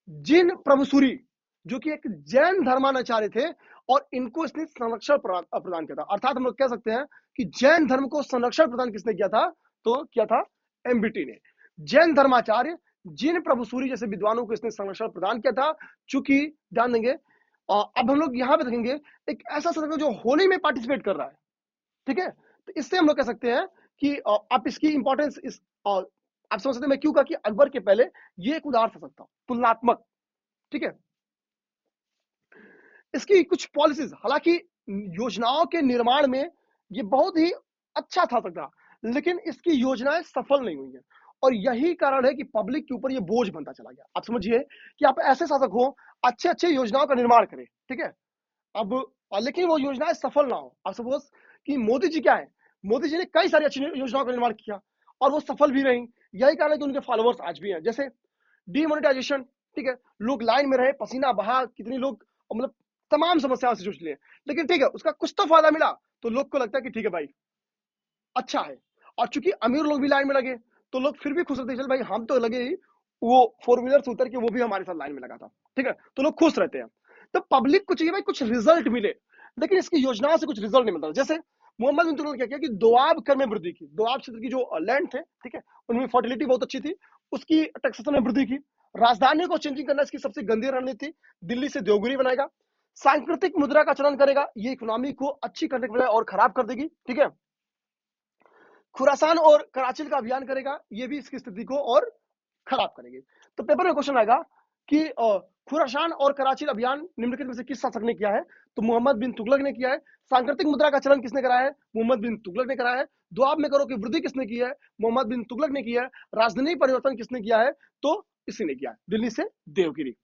जिन प्रभुसूरी जो कि एक जैन धर्माचार्य थे, और इनको इसने संरक्षण प्रदान किया था। अर्थात हम लोग कह सकते हैं कि जैन धर्म को संरक्षण प्रदान किसने किया था, तो किया था एमबीटी ने। जैन धर्माचार्य जिन प्रभुसूरी जैसे विद्वानों को इसने संरक्षण प्रदान किया था। चूंकि ध्यान देंगे, अब हम लोग यहां पे देखेंगे एक ऐसा शासक जो होली में पार्टिसिपेट कर रहा है, ठीक है। तो इससे हम लोग कह सकते हैं कि आप इसकी इंपॉर्टेंस इस आप समझ सकते हैं मैं क्यों कहा कि अकबर के पहले ये एक उदार शासक था, तुलनात्मक, ठीक है। इसकी कुछ पॉलिसीज, हालांकि योजनाओं के निर्माण में ये बहुत ही अच्छा था सकता, लेकिन इसकी योजनाएं सफल नहीं हुई हैं। और यही कारण है कि पब्लिक के ऊपर ये बोझ बनता चला गया। आप समझिए कि आप ऐसे शासक हो, अच्छे अच्छे योजनाओं का निर्माण करें, ठीक है। अब लेकिन वो योजनाएं सफल ना हो। अब सपोज कि मोदी जी क्या है, मोदी जी ने कई सारी अच्छी योजनाओं का निर्माण किया और वो सफल भी रही। यही कारण है कि उनके फॉलोअर्स आज भी हैं। जैसे डीमोनेटाइजेशन, ठीक है, लोग लाइन में रहे, पसीना बहा, कितने लोग मतलब तमाम समस्याओं से जूझ लिए, लेकिन ठीक है उसका कुछ तो फायदा मिला, तो लोग को लगता है कि ठीक है भाई अच्छा है। और चूंकि अमीर लोग भी लाइन में लगे, तो लोग फिर भी खुश रहते हैं, चल भाई हम तो लगे ही, वो फोर व्हीलर से उतर के वो भी हमारे साथ लाइन में लगा था, ठीक है, तो लोग खुश रहते हैं। तो पब्लिक को चाहिए भाई कुछ रिजल्ट मिले, लेकिन इसकी योजनाओं से कुछ रिजल्ट नहीं मिलता। जैसे मोहम्मद बिन तुगलक ने क्या किया कि दोआब कर में वृद्धि की। दोआब क्षेत्र की जो लैंड थे, ठीक है, उनमें फर्टिलिटी बहुत अच्छी थी, उसकी टैक्सेशन में वृद्धि की। राजधानी को चेंजिंग करना इसकी सबसे गंदी रणनीति थी। दिल्ली से देवगिरी बनाएगा। सांस्कृतिक मुद्रा का चलन करेगा, ये इकोनॉमी को अच्छी करने के बजाय और खराब कर देगी, ठीक है। खुरासान और कराची का अभियान करेगा, ये भी इसकी स्थिति को और खराब करेगी। तो पेपर में क्वेश्चन आएगा कि खुरासान और कराची अभियान निम्नलिखित में से किस शासक ने किया है, तो मोहम्मद बिन तुगलक ने किया है। सांकेतिक मुद्रा का चलन किसने कराया है, मोहम्मद बिन तुगलक ने कराया है। दुआब में करो की वृद्धि किसने की है, मोहम्मद बिन तुगलक ने किया है। राजधानी परिवर्तन किसने किया है, तो इसी ने किया है, दिल्ली से देवगिरी।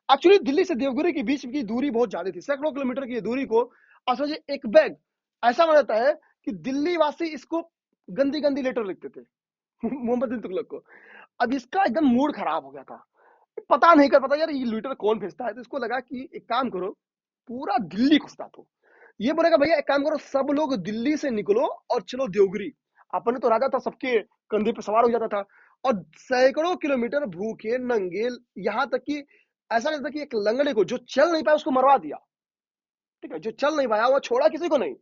एक्चुअली दिल्ली से देवगिरी के बीच की दूरी बहुत ज्यादा थी, सैकड़ों किलोमीटर की दूरी को समझिए एक बैग। ऐसा माना जाता है कि दिल्ली वासी इसको गंदी गंदी लेटर लिखते थे मोहम्मद बिन तुगलक को। अब इसका एकदम मूड खराब हो गया था, पता नहीं कर पता यार ये लेटर कौन भेजता है। तो इसको लगा कि एक काम करो, पूरा दिल्ली को सता दो। ये बोलेगा भैया एक काम करो, सब लोग दिल्ली से निकलो और चलो देवगिरी। अपने तो राजा था, सबके कंधे पे सवार हो जाता था। और सैकड़ों किलोमीटर भूखे नंगे, यहाँ तक कि ऐसा नहीं था कि एक लंगड़े को जो चल नहीं पाया उसको मरवा दिया, ठीक है, जो चल नहीं पाया वो छोड़ा किसी को नहीं,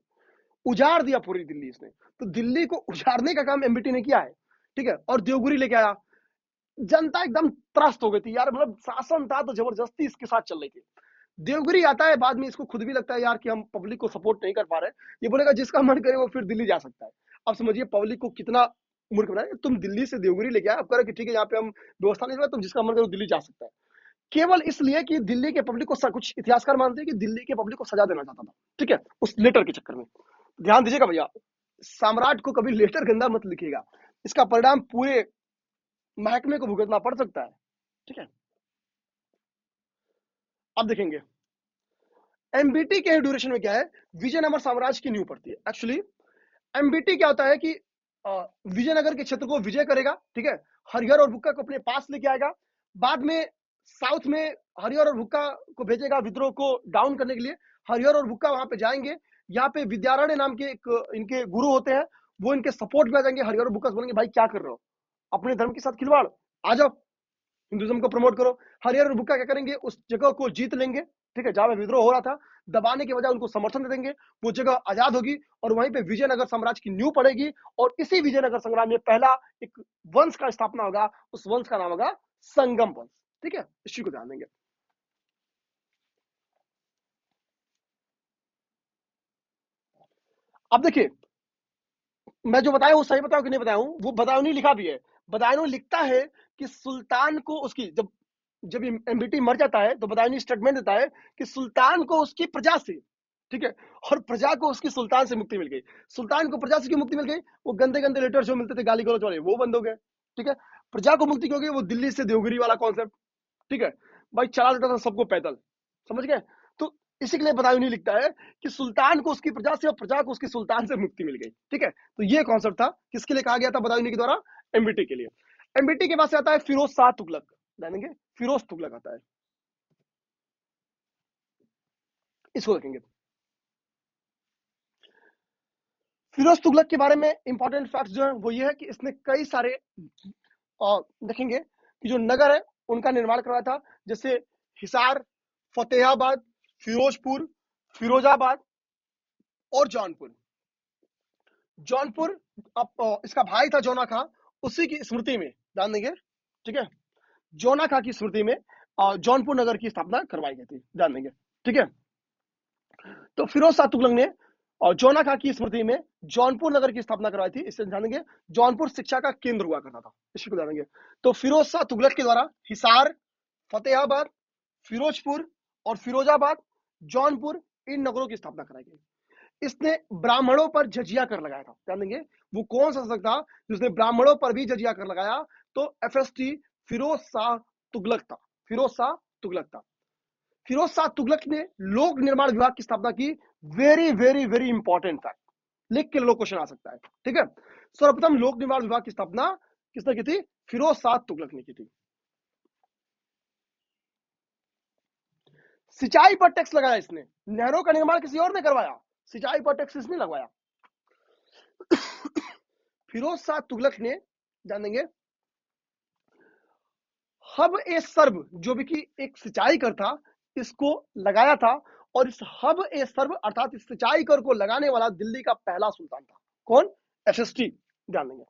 उजाड़ दिया पूरी दिल्ली इसने। तो दिल्ली को उजाड़ने का काम एमबीटी ने किया है, ठीक है। और देवगिरी लेके आया। जनता एकदम त्रस्त हो गई थी यार, मतलब शासन था तो जबरदस्ती इसके साथ चल रही थी। देवगिरी आता है, बाद में इसको खुद भी लगता है यार कि हम पब्लिक को सपोर्ट नहीं कर पा रहे। ये बोलेगा जिसका मन करे वो फिर दिल्ली जा सकता है। अब समझिए पब्लिक को कितना मूर्ख बनाए, तुम दिल्ली से देवगिरी लेके आए, अब करो कि ठीक है यहाँ पे हम व्यवस्था नहीं कर, तुम जिसका मन करे दिल्ली जा सकता है। केवल इसलिए कि दिल्ली के पब्लिक को कुछ इतिहासकार मानते हैं कि दिल्ली के पब्लिक को सजा देना चाहता था, ठीक है, उस लेटर के चक्कर में। ध्यान दीजिएगा भैया, सम्राट को कभी लेटर गंदा मत लिखिएगा, इसका परिणाम पूरे महकमे को भुगतना पड़ सकता है, ठीक है। अब देखेंगे एमबीटी के ड्यूरेशन में क्या है, विजयनगर साम्राज्य की नींव पड़ती है। एक्चुअली एमबीटी क्या होता है कि विजयनगर के क्षेत्र को विजय करेगा, ठीक है, हरिहर और भुक्का को अपने पास लेके आएगा। बाद में साउथ में हरिहर और भुक्का को भेजेगा विद्रोह को डाउन करने के लिए। हरिहर और भुक्का वहां पे जाएंगे, यहाँ पे विद्यारण्य नाम के एक इनके गुरु होते हैं, वो इनके सपोर्ट में आ जाएंगे। हरिहर और भुक्का बोलेंगे भाई क्या कर रहे हो, अपने धर्म के साथ खिलवाड़, आ जाओ, हिंदुइज्म को प्रमोट करो। हरिहर और बुक्का क्या करेंगे, उस जगह को जीत लेंगे, ठीक है, जहां पे विद्रोह हो रहा था, दबाने के बजाय उनको समर्थन दे देंगे, वो जगह आजाद होगी और वहीं पे विजयनगर साम्राज्य की नींव पड़ेगी। और इसी विजयनगर संग्राम में पहला एक वंश का स्थापना होगा, उस वंश का नाम होगा संगम वंश, ठीक है, इसी को ध्यान देंगे। अब देखिए, मैं जो बताया हूँ सही बताऊं कि नहीं बताया हूँ, वो बदायूनी लिखा भी है। बदायूनी लिखता है कि सुल्तान को उसकी जब जब एमबीटी मर जाता है तो बदायूनी स्टेटमेंट देता है कि सुल्तान को उसकी प्रजा से, ठीक है, और प्रजा को उसकी सुल्तान से मुक्ति मिल गई। सुल्तान को प्रजा से क्यों मुक्ति मिल गई, वो गंदे गंदे लेटर जो मिलते थे गाली गलौज वाले वो बंद हो गए, ठीक है। प्रजा को मुक्ति क्यों गई, वो दिल्ली से देवगिरी वाला कॉन्सेप्ट, ठीक है, भाई चला देता था सबको पैदल, समझ गए। तो इसी के लिए बदायूनी लिखता है कि सुल्तान को उसकी प्रजा से और प्रजा को उसकी सुल्तान से मुक्ति मिल गई, ठीक है। तो ये कॉन्सेप्ट था, किसके लिए कहा गया था बदायूनी के द्वारा, एमबीटी के लिए। एमबीटी के पास से आता है फिरोज शाह तुगलक, जानेंगे, फिरोज तुगलक आता है, इसको देखेंगे। फिरोज तुगलक के बारे में इंपॉर्टेंट फैक्ट्स जो है वो ये है कि इसने कई सारे देखेंगे कि जो नगर है उनका निर्माण करवाया था, जैसे हिसार, फतेहाबाद, फिरोजपुर, फिरोजाबाद और जौनपुर। जौनपुर इसका भाई था जोना खां, उसी की स्मृति में, ध्यान देंगे, ठीक है, जोना खां की स्मृति में जौनपुर नगर की स्थापना करवाई गई थी, ध्यान देंगे, ठीक है। तो फिरोज शाह तुगलक ने और जोना खां की स्मृति में जौनपुर नगर की स्थापना करवाई थी, इससे ध्यान देंगे जौनपुर शिक्षा का केंद्र हुआ करता था, इसको ध्यान देंगे। तो फिरोज शाह तुगलक के द्वारा हिसार, फतेहाबाद, फिरोजपुर और फिरोजाबाद, जौनपुर, इन नगरों की स्थापना कराई गई। इसने ब्राह्मणों पर जजिया कर लगाया था, ध्यान देंगे, वो कौन सा शासक था जिसने ब्राह्मणों पर भी जजिया कर लगाया, तो एफएसटी फिरोज शाह तुगलक था, फिरोज शाह तुगलक था। फिरोज शाह तुगलक ने लोक निर्माण विभाग की स्थापना की, very very very important fact, लिख के लोग क्वेश्चन आ सकता है, ठीक है। सर्वप्रथम लोक निर्माण विभाग की स्थापना किसने की थी, फिरोज शाह तुगलक ने की थी। सिंचाई पर टैक्स लगाया इसने, नहरों का निर्माण किसी और ने करवाया, सिंचाई पर टैक्स इसने लगवाया। फिरोज शाह तुगलक ने, जान देंगे, हब ए सर्व जो भी कि एक सिंचाई कर था, इसको लगाया था। और इस हब ए सर्व अर्थात इस सिंचाई कर को लगाने वाला दिल्ली का पहला सुल्तान था, कौन, एफएसटी, ध्यान देंगे।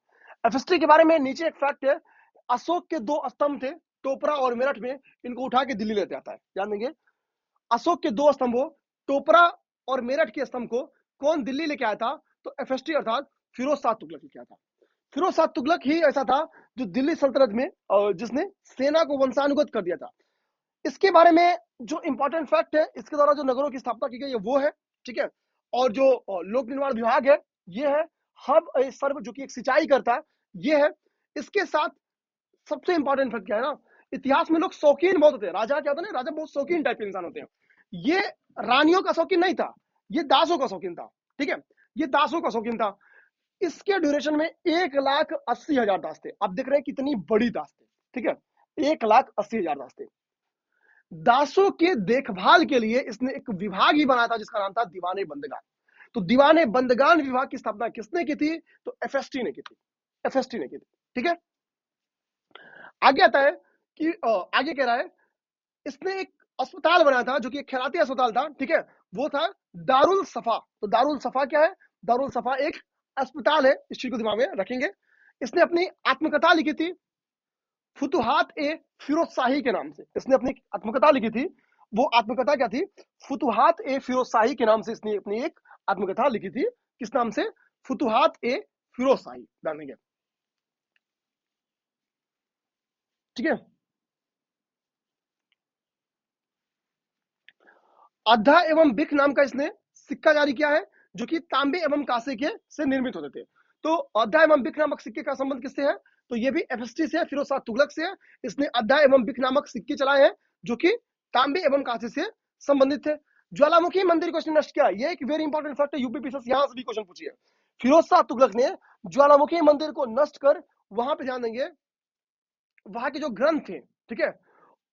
एफएसटी के बारे में नीचे एक फैक्ट है, अशोक के दो स्तंभ थे टोपरा और मेरठ में, इनको उठा के दिल्ली लेते आता है, ध्यान देंगे। अशोक के दो स्तंभों टोपरा और मेरठ के स्तंभ को कौन दिल्ली लेके आया था, तो एफएसटी अर्थात फिरोज शाह तुगलक लेके आया था। फिरोज शाह तुगलक ही ऐसा था जो दिल्ली सल्तनत में जिसने सेना को वंशानुगत कर दिया था। इसके बारे में जो इंपॉर्टेंट फैक्ट है, इसके द्वारा जो नगरों की स्थापना की गई है वो है, ठीक है। और जो लोक निर्माण विभाग है ये है, हब ए सर्व जो कि एक सिंचाई करता है ये है। इसके साथ सबसे इंपॉर्टेंट फैक्ट क्या है ना, इतिहास में लोग शौकीन बहुत होते हैं, राजा क्या होता है, राजा बहुत शौकीन टाइप के इंसान होते हैं। ये रानियों का शौकीन नहीं था, ये दासों का शौकीन था, ठीक है, ये दासों का शौकीन था। इसके ड्यूरेशन में 1,80,000 दास थे। आप देख रहे हैं कितनी बड़ी दास थे, ठीक है, 1,80,000 दास थे। दासों के देखभाल के लिए इसने एक विभाग ही बनाया था जिसका नाम था दीवाने बंदगान। तो दीवाने बंदगान विभाग की स्थापना किसने की थी, तो एफएसटी ने की थी, एफएसटी ने की थी, ठीक है। आगे आता है कि आगे कह रहा है इसने एक अस्पताल बनाया था जो कि एक खैराती अस्पताल था, ठीक है, वो था दारुल सफा। तो दारुल सफा क्या है, दारुल सफा एक अस्पताल है, इस चीज को दिमाग में रखेंगे। इसने अपनी आत्मकथा लिखी थी फुतुहात ए फिरोज शाही के नाम से, इसने अपनी आत्मकथा लिखी थी। वो आत्मकथा क्या थी, फुतुहात ए फिरोज शाही के नाम से इसने अपनी एक आत्मकथा लिखी थी, किस नाम से, फुतुहात ए फिरोज शाही, जानेंगे, ठीक है। अद्धा एवं बिख नाम का इसने सिक्का जारी किया है जो कि तांबे एवं कांसे के से निर्मित होते थे। तो अद्धा एवं बिख नामक सिक्के का संबंध किससे है, तो ये भी एफएसटी से, फिरोज शाह तुगलक से है। इसने अद्धा एवं बिख नामक सिक्के चलाए हैं जो कि तांबे एवं कांसे से संबंधित थे। ज्वालामुखी मंदिर को इसने नष्ट किया, ये एक वेरी इंपॉर्टेंट फैक्ट है, यूपीपीसीएस यहां से भी क्वेश्चन पूछिए। फिरोज शाह तुगलक ने ज्वालामुखी मंदिर को नष्ट कर, वहां पे ध्यान देंगे, वहां के जो ग्रंथ थे, ठीक है,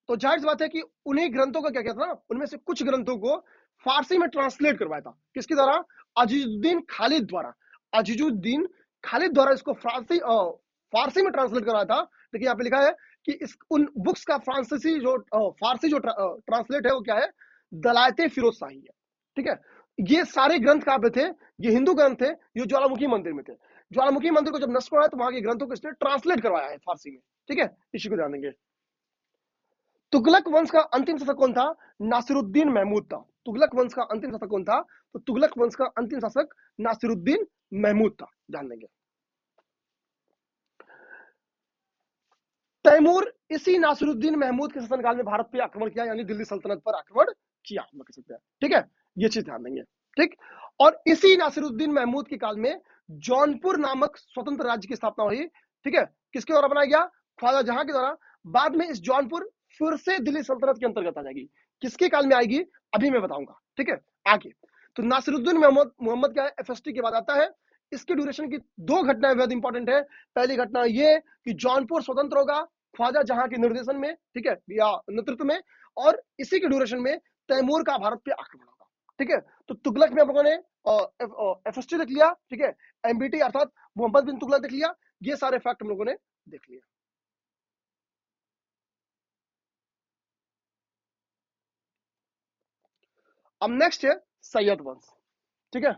तो जाहिर सी बात है कि उन्हीं ग्रंथों का क्या किया था ना, उनमें से कुछ ग्रंथों को फारसी में ट्रांसलेट करवाया था, किसके द्वारा, अजीजुद्दीन खालिद द्वारा। अजीजुद्दीन खालिद द्वारा इसको फारसी में ट्रांसलेट करवाया था। देखिए यहाँ पे लिखा है कि इस उन बुक्स का फ्रांसीसी जो फारसी जो ट्रांसलेट है वो क्या है, दलायते फिरोज शाही है। ठीक है, ये सारे ग्रंथ कहाँ पे थे, ये हिंदू ग्रंथ थे, ये ज्वालामुखी मंदिर में थे। ज्वालामुखी मंदिर को जब नष्ट हुआ तो वहां के ग्रंथों को इसने ट्रांसलेट करवाया है फारसी में। ठीक है, इसी को ध्यान देंगे। तुगलक वंश का अंतिम शासक कौन था, नासिरुद्दीन महमूद था। तुगलक वंश का अंतिम शासक कौन था, तो तुगलक वंश का अंतिम शासक नासिरुद्दीन महमूद था, ध्यान देंगे। तैमूर इसी नासिरुद्दीन महमूद के शासनकाल में भारत पे आक्रमण किया, यानी दिल्ली सल्तनत पर आक्रमण किया, हम कह सकते हैं। ठीक है, ये चीज ध्यान देंगे। ठीक, और इसी नासिरुद्दीन महमूद के काल में जौनपुर नामक स्वतंत्र राज्य की स्थापना हुई। ठीक है, किसके द्वारा बनाया गया, ख्वाजा जहां के द्वारा। बाद में इस जौनपुर फिर से दिल्ली सल्तनत के अंतर्गत आ जाएगी। किसके काल में आएगी अभी मैं बताऊंगा। ठीक है, आगे तो नासिरुद्दीन मोहम्मद क्या है, एफएसटी के बाद आता है। इसके ड्यूरेशन की दो घटनाएं बेहद इंपॉर्टेंट है। पहली घटना ये कि जौनपुर स्वतंत्र होगा ख्वाजा जहां के निर्देशन में, ठीक है, या नेतृत्व में, और इसी के ड्यूरेशन में तैमूर का भारत पे आक्रमण होगा। ठीक है, तो तुगलक में हम लोगों ने एफएसटी देख लिया। ठीक है, एमबीटी अर्थात मोहम्मद बिन तुगलक देख लिया। ये सारे फैक्ट हम लोगों ने देख लिया। अब नेक्स्ट है सैयद वंश। ठीक है,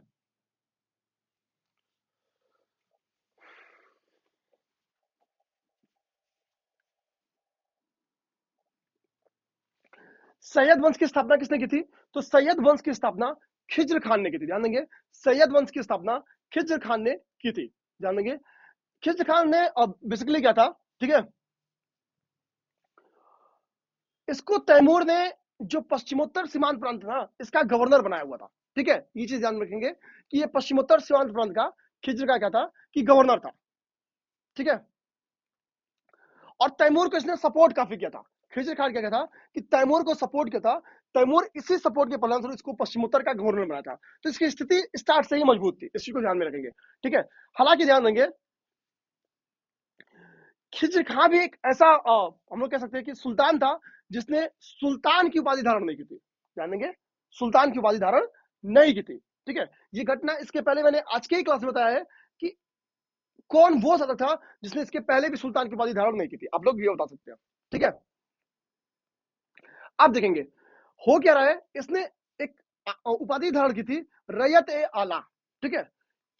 सैयद वंश की स्थापना किसने की थी, तो सैयद वंश की स्थापना खिज्र खान ने की थी, ध्यान देंगे। सैयद वंश की स्थापना खिज्र खान ने की थी, ध्यान देंगे। खिज्र खान ने बेसिकली क्या था, ठीक है, इसको तैमूर ने जो पश्चिमोत्तर सीमांत प्रांत था इसका गवर्नर बनाया हुआ था। ठीक है, ये चीज ध्यान रखेंगे कि ये पश्चिमोत्तर सीमांत प्रांत का खिज्र का क्या था कि गवर्नर था। ठीक है, और तैमूर को इसने सपोर्ट काफी किया था। खिज्र खान क्या था कि तैमूर को सपोर्ट किया था। तैमूर इसी सपोर्ट के परिणामस्वरूप इसको पश्चिमोत्तर का गवर्नर बनाया था। तो इसकी स्थिति स्टार्ट से ही मजबूत थी, इस चीज को ध्यान में रखेंगे। ठीक है, हालांकि ध्यान देंगे खिज्र खां भी एक ऐसा हम लोग कह सकते हैं कि सुल्तान था जिसने सुल्तान की उपाधि धारण नहीं की थी, ध्यान देंगे, सुल्तान की उपाधि धारण नहीं की थी। ठीक है, ये घटना इसके पहले मैंने आज के ही क्लास में बताया है कि कौन वो शासक था जिसने इसके पहले भी सुल्तान की उपाधि धारण नहीं की थी, आप लोग भी बता सकते हैं। ठीक है, आप देखेंगे हो क्या रहा है, इसने एक उपाधि धारण की थी रैयत ए आला। ठीक है,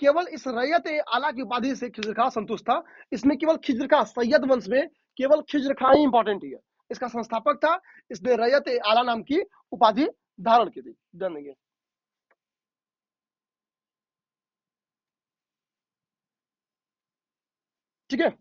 केवल इस रैयत ए आला की उपाधि से खिज्र खां संतुष्ट था। इसमें केवल खिज्र खां, सैयद वंश में केवल खिज्र खां ही इंपॉर्टेंट है, इसका संस्थापक था। इसने रैयत ए आला नाम की उपाधि धारण की थी, ध्यान देंगे। ठीक है,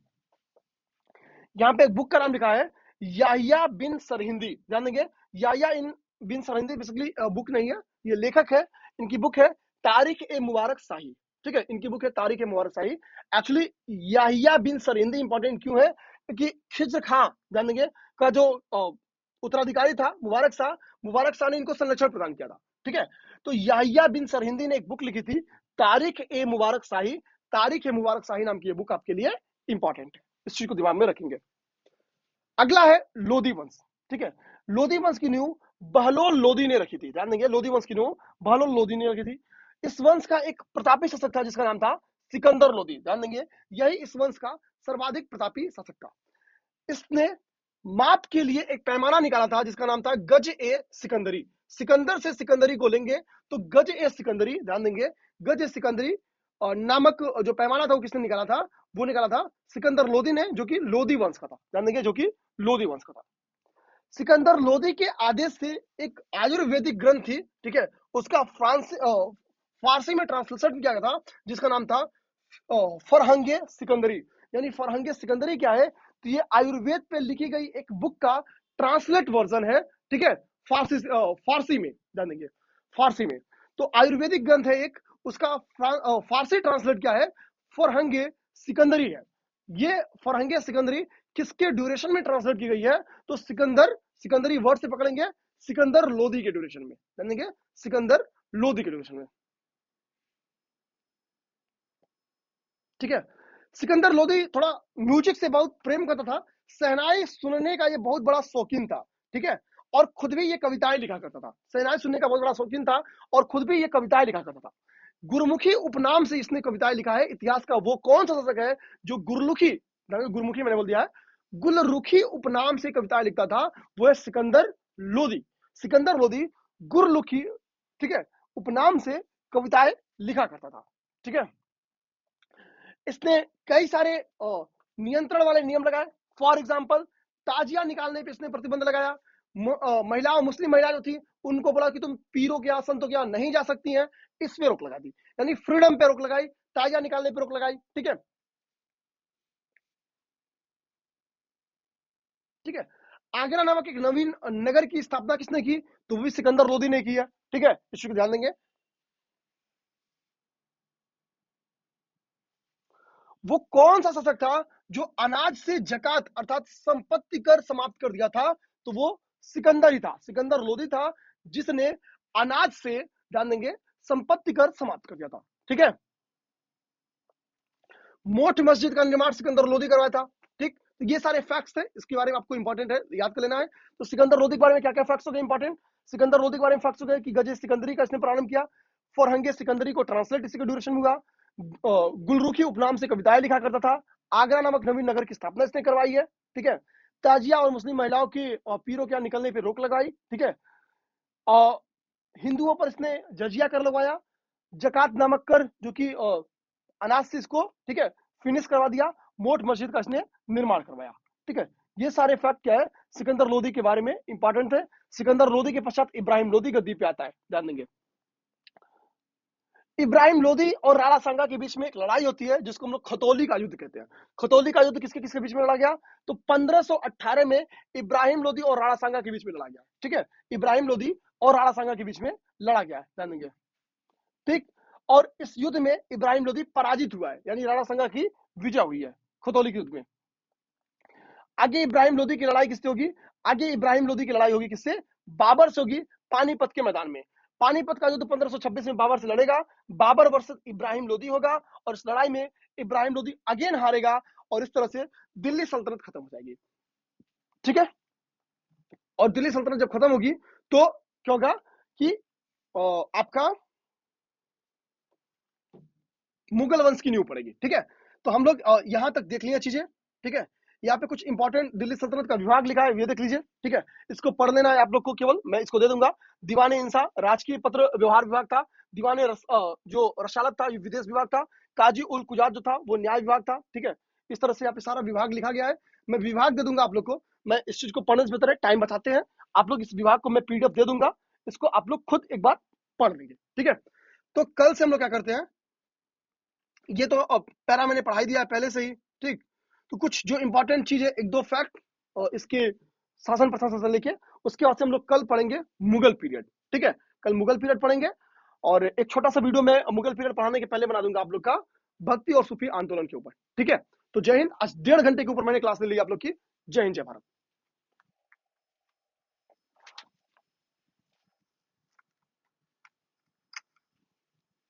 यहाँ पे एक बुक का नाम लिखा है याहिया बिन सरहिंदी, ध्यान देंगे। याहिया इन बिन सरहिंदी बेसिकली बुक नहीं है, ये लेखक है। इनकी बुक है तारिख ए मुबारक शाही। ठीक है, इनकी बुक है तारिख ए मुबारक शाही। एक्चुअली याहिया बिन सरहिंदी इंपॉर्टेंट क्यों है, क्योंकि खिज्र खां, ध्यान देंगे, का जो उत्तराधिकारी था मुबारक शाह, मुबारक शाह ने इनको संरक्षण प्रदान किया था। ठीक है, तो याहिया बिन सरहिंदी ने एक बुक लिखी थी तारिख ए मुबारक शाही। तारिख ए मुबारक शाही नाम की ये बुक आपके लिए इंपॉर्टेंट है, इस चीज को दिमाग में रखेंगे। अगला है लोधी वंश। ठीक है, लोधी वंश की नींव बहलोल लोधी ने रखी थी, ध्यान देंगे, लोधी वंश की नींव बहलोल लोधी ने रखी थी। इस वंश का एक प्रतापी शासक था जिसका नाम था सिकंदर लोधी, ध्यान देंगे, यही इस वंश का सर्वाधिक प्रतापी शासक था। इसने माप के लिए एक पैमाना निकाला था जिसका नाम था गज ए सिकंदरी। सिकंदर से सिकंदरी को लेंगे तो गज ए सिकंदरी, ध्यान देंगे, गज ए सिकंदरी और नामक जो पैमाना था वो किसने निकाला था, वो निकाला था सिकंदर लोधी ने, जो कि लोधी वंश का था, ध्यान देंगे, जो कि लोधी वंश का था। सिकंदर लोधी के आदेश से एक आयुर्वेदिक ग्रंथ थी, ठीक है, उसका फारसी में ट्रांसलेशन किया गया था जिसका नाम था फरहंगे सिकंदरी। यानी फरहंगे सिकंदरी क्या है, तो ये आयुर्वेद पे लिखी गई एक बुक का ट्रांसलेट वर्जन है। ठीक है, फारसी में, ध्यान देंगे, फारसी में। तो आयुर्वेदिक ग्रंथ है एक, उसका फारसी ट्रांसलेट क्या है, फरहंगे सिकंदरी है। ये फरहंगे सिकंदरी किसके ड्यूरेशन में ट्रांसलेट की गई है, तो सिकंदरी वर्ड से पकड़ेंगे सिकंदर लोधी के ड्यूरेशन में, ध्यान देंगे, सिकंदर लोधी के ड्यूरेशन में। ठीक है, सिकंदर लोधी थोड़ा म्यूजिक से बहुत प्रेम करता था, शहनाई सुनने का ये बहुत बड़ा शौकीन था। ठीक है, और खुद भी ये कविताएं लिखा करता था, शहनाई सुनने का बहुत बड़ा शौकीन था और खुद भी ये कविताएं लिखा करता था। गुरुमुखी उपनाम से इसने कविताएं लिखा है। इतिहास का वो कौन सा शासक है जो गुरुमुखी, गुरुमुखी मैंने बोल दिया है, गुलरुखी उपनाम से कविताएं लिखता था, वो है सिकंदर लोदी। सिकंदर लोदी गुरलुखी, ठीक है, उपनाम से कविताएं लिखा करता था। ठीक है, इसने कई सारे नियंत्रण वाले नियम लगाए। फॉर एग्जाम्पल, ताजिया निकालने पे इसने प्रतिबंध लगाया। महिलाओं, मुस्लिम महिला जो थी, उनको बोला कि तुम पीरों के यहाँ, संतों के यहाँ नहीं जा सकती हैं, इस पे रोक लगा दी, यानी फ्रीडम पे रोक लगाई, ताजिया निकालने पे रोक लगाई। ठीक है, ठीक है। आगरा नामक एक नवीन नगर की स्थापना किसने की? तो वो भी सिकंदर लोदी ने की है। ठीक है, इस चीज को ध्यान देंगे। वो कौन सा शासक था जो अनाज से जकात अर्थात संपत्ति कर समाप्त कर दिया था? तो वो सिकंदर ही था, सिकंदर लोदी था, जिसने अनाज से, ध्यान देंगे, संपत्ति कर समाप्त कर दिया था। ठीक है, मोठ मस्जिद का निर्माण सिकंदर लोदी करवाया था। ठीक, तो ये सारे फैक्ट्स थे, इसके बारे में आपको इंपॉर्टेंट है, याद कर लेना है। तो सिकंदर लोदी के बारे में क्या क्या फैक्ट्स हो गए इंपॉर्टेंट? सिकंदर लोदी के बारे में फैक्ट्स हो गए कि गजे सिकंदरी का इसने प्रारंभ किया, फरहंगे सिकंदरी को ट्रांसलेट इसी का ड्यूरेशन हुआ, गुलरुखी उपनाम से कविताएं लिखा करता था, आगरा नामक नवीन नगर की स्थापना इसने करवाई है। ठीक है, ताजिया और मुस्लिम महिलाओं की पीरों के यहाँ निकलने पर रोक लगाई। ठीक है, और हिंदुओं पर इसने जजिया कर लगवाया, जकात नामक कर जो कि अनाज से इसको, ठीक है, फिनिश करवा दिया, मोट मस्जिद का इसने निर्माण करवाया। ठीक है, ये सारे फैक्ट क्या है सिकंदर लोदी के बारे में इंपॉर्टेंट है। सिकंदर लोदी के पश्चात इब्राहिम लोदी गद्दी पे आता है, ध्यान देंगे। इब्राहिम लोदी और राणा सांगा के बीच में एक लड़ाई होती है जिसको हम लोग खतौली का युद्ध कहते हैं। खतौली का युद्ध किसके किसके बीच में लड़ा गया? तो 1518 में इब्राहिम लोदी और राणा सांगा के बीच में लड़ा गया। ठीक है, इब्राहिम लोदी और राणा सांगा के बीच में लड़ा गया है, ध्यान देंगे। ठीक, और इस युद्ध में इब्राहिम लोदी पराजित हुआ है, यानी राणा सांगा की विजय हुई है खतौली के युद्ध में। आगे इब्राहिम लोदी की लड़ाई किससे होगी? आगे इब्राहिम लोदी की लड़ाई होगी किससे? बाबर से होगी, पानीपत के मैदान में। पानीपत का युद्ध 1526 में बाबर से लड़ेगा, बाबर वर्सेस इब्राहिम लोदी होगा, और इस लड़ाई में इब्राहिम लोदी अगेन हारेगा, और इस तरह से दिल्ली सल्तनत खत्म हो जाएगी। ठीक है, और दिल्ली सल्तनत जब खत्म होगी तो क्या होगा कि आपका मुगल वंश की नींव पड़ेगी। ठीक है, तो हम लोग यहां तक देख लिया चीजें। ठीक है, यहाँ पे कुछ इंपॉर्टेंट दिल्ली सल्तनत का विभाग लिखा है, ये देख लीजिए। ठीक है, इसको पढ़ लेना है आप लोग को, केवल मैं इसको दे दूंगा। दीवाने इंसा राजकीय पत्र व्यवहार विभाग था, दीवाने जो रसालत था ये विदेश विभाग था, काजी उल कुजात जो था वो न्याय विभाग था। ठीक है, इस तरह से यहाँ पे सारा विभाग लिखा गया है। मैं विभाग दे दूंगा आप लोग को, मैं इस चीज को पढ़ने से बेहतर है टाइम बताते हैं आप लोग, इस विभाग को मैं पीडीएफ दे दूंगा, इसको आप लोग खुद एक बार पढ़ लीजिए। ठीक है, तो कल से हम लोग क्या करते हैं, ये तो पैरा मैंने पढ़ाई दिया है पहले से ही। ठीक, तो कुछ जो इंपॉर्टेंट चीज है, एक दो फैक्ट इसके शासन प्रशासन से लेके, उसके बाद से हम लोग कल पढ़ेंगे मुगल पीरियड। ठीक है, कल मुगल पीरियड पढ़ेंगे, और एक छोटा सा वीडियो मैं मुगल पीरियड पढ़ाने के पहले बना दूंगा आप लोग का भक्ति और सूफी आंदोलन के ऊपर। ठीक है, तो जय हिंद। आज 1.5 घंटे के ऊपर मैंने क्लास ले ली आप लोग की। जय हिंद, जय भारत।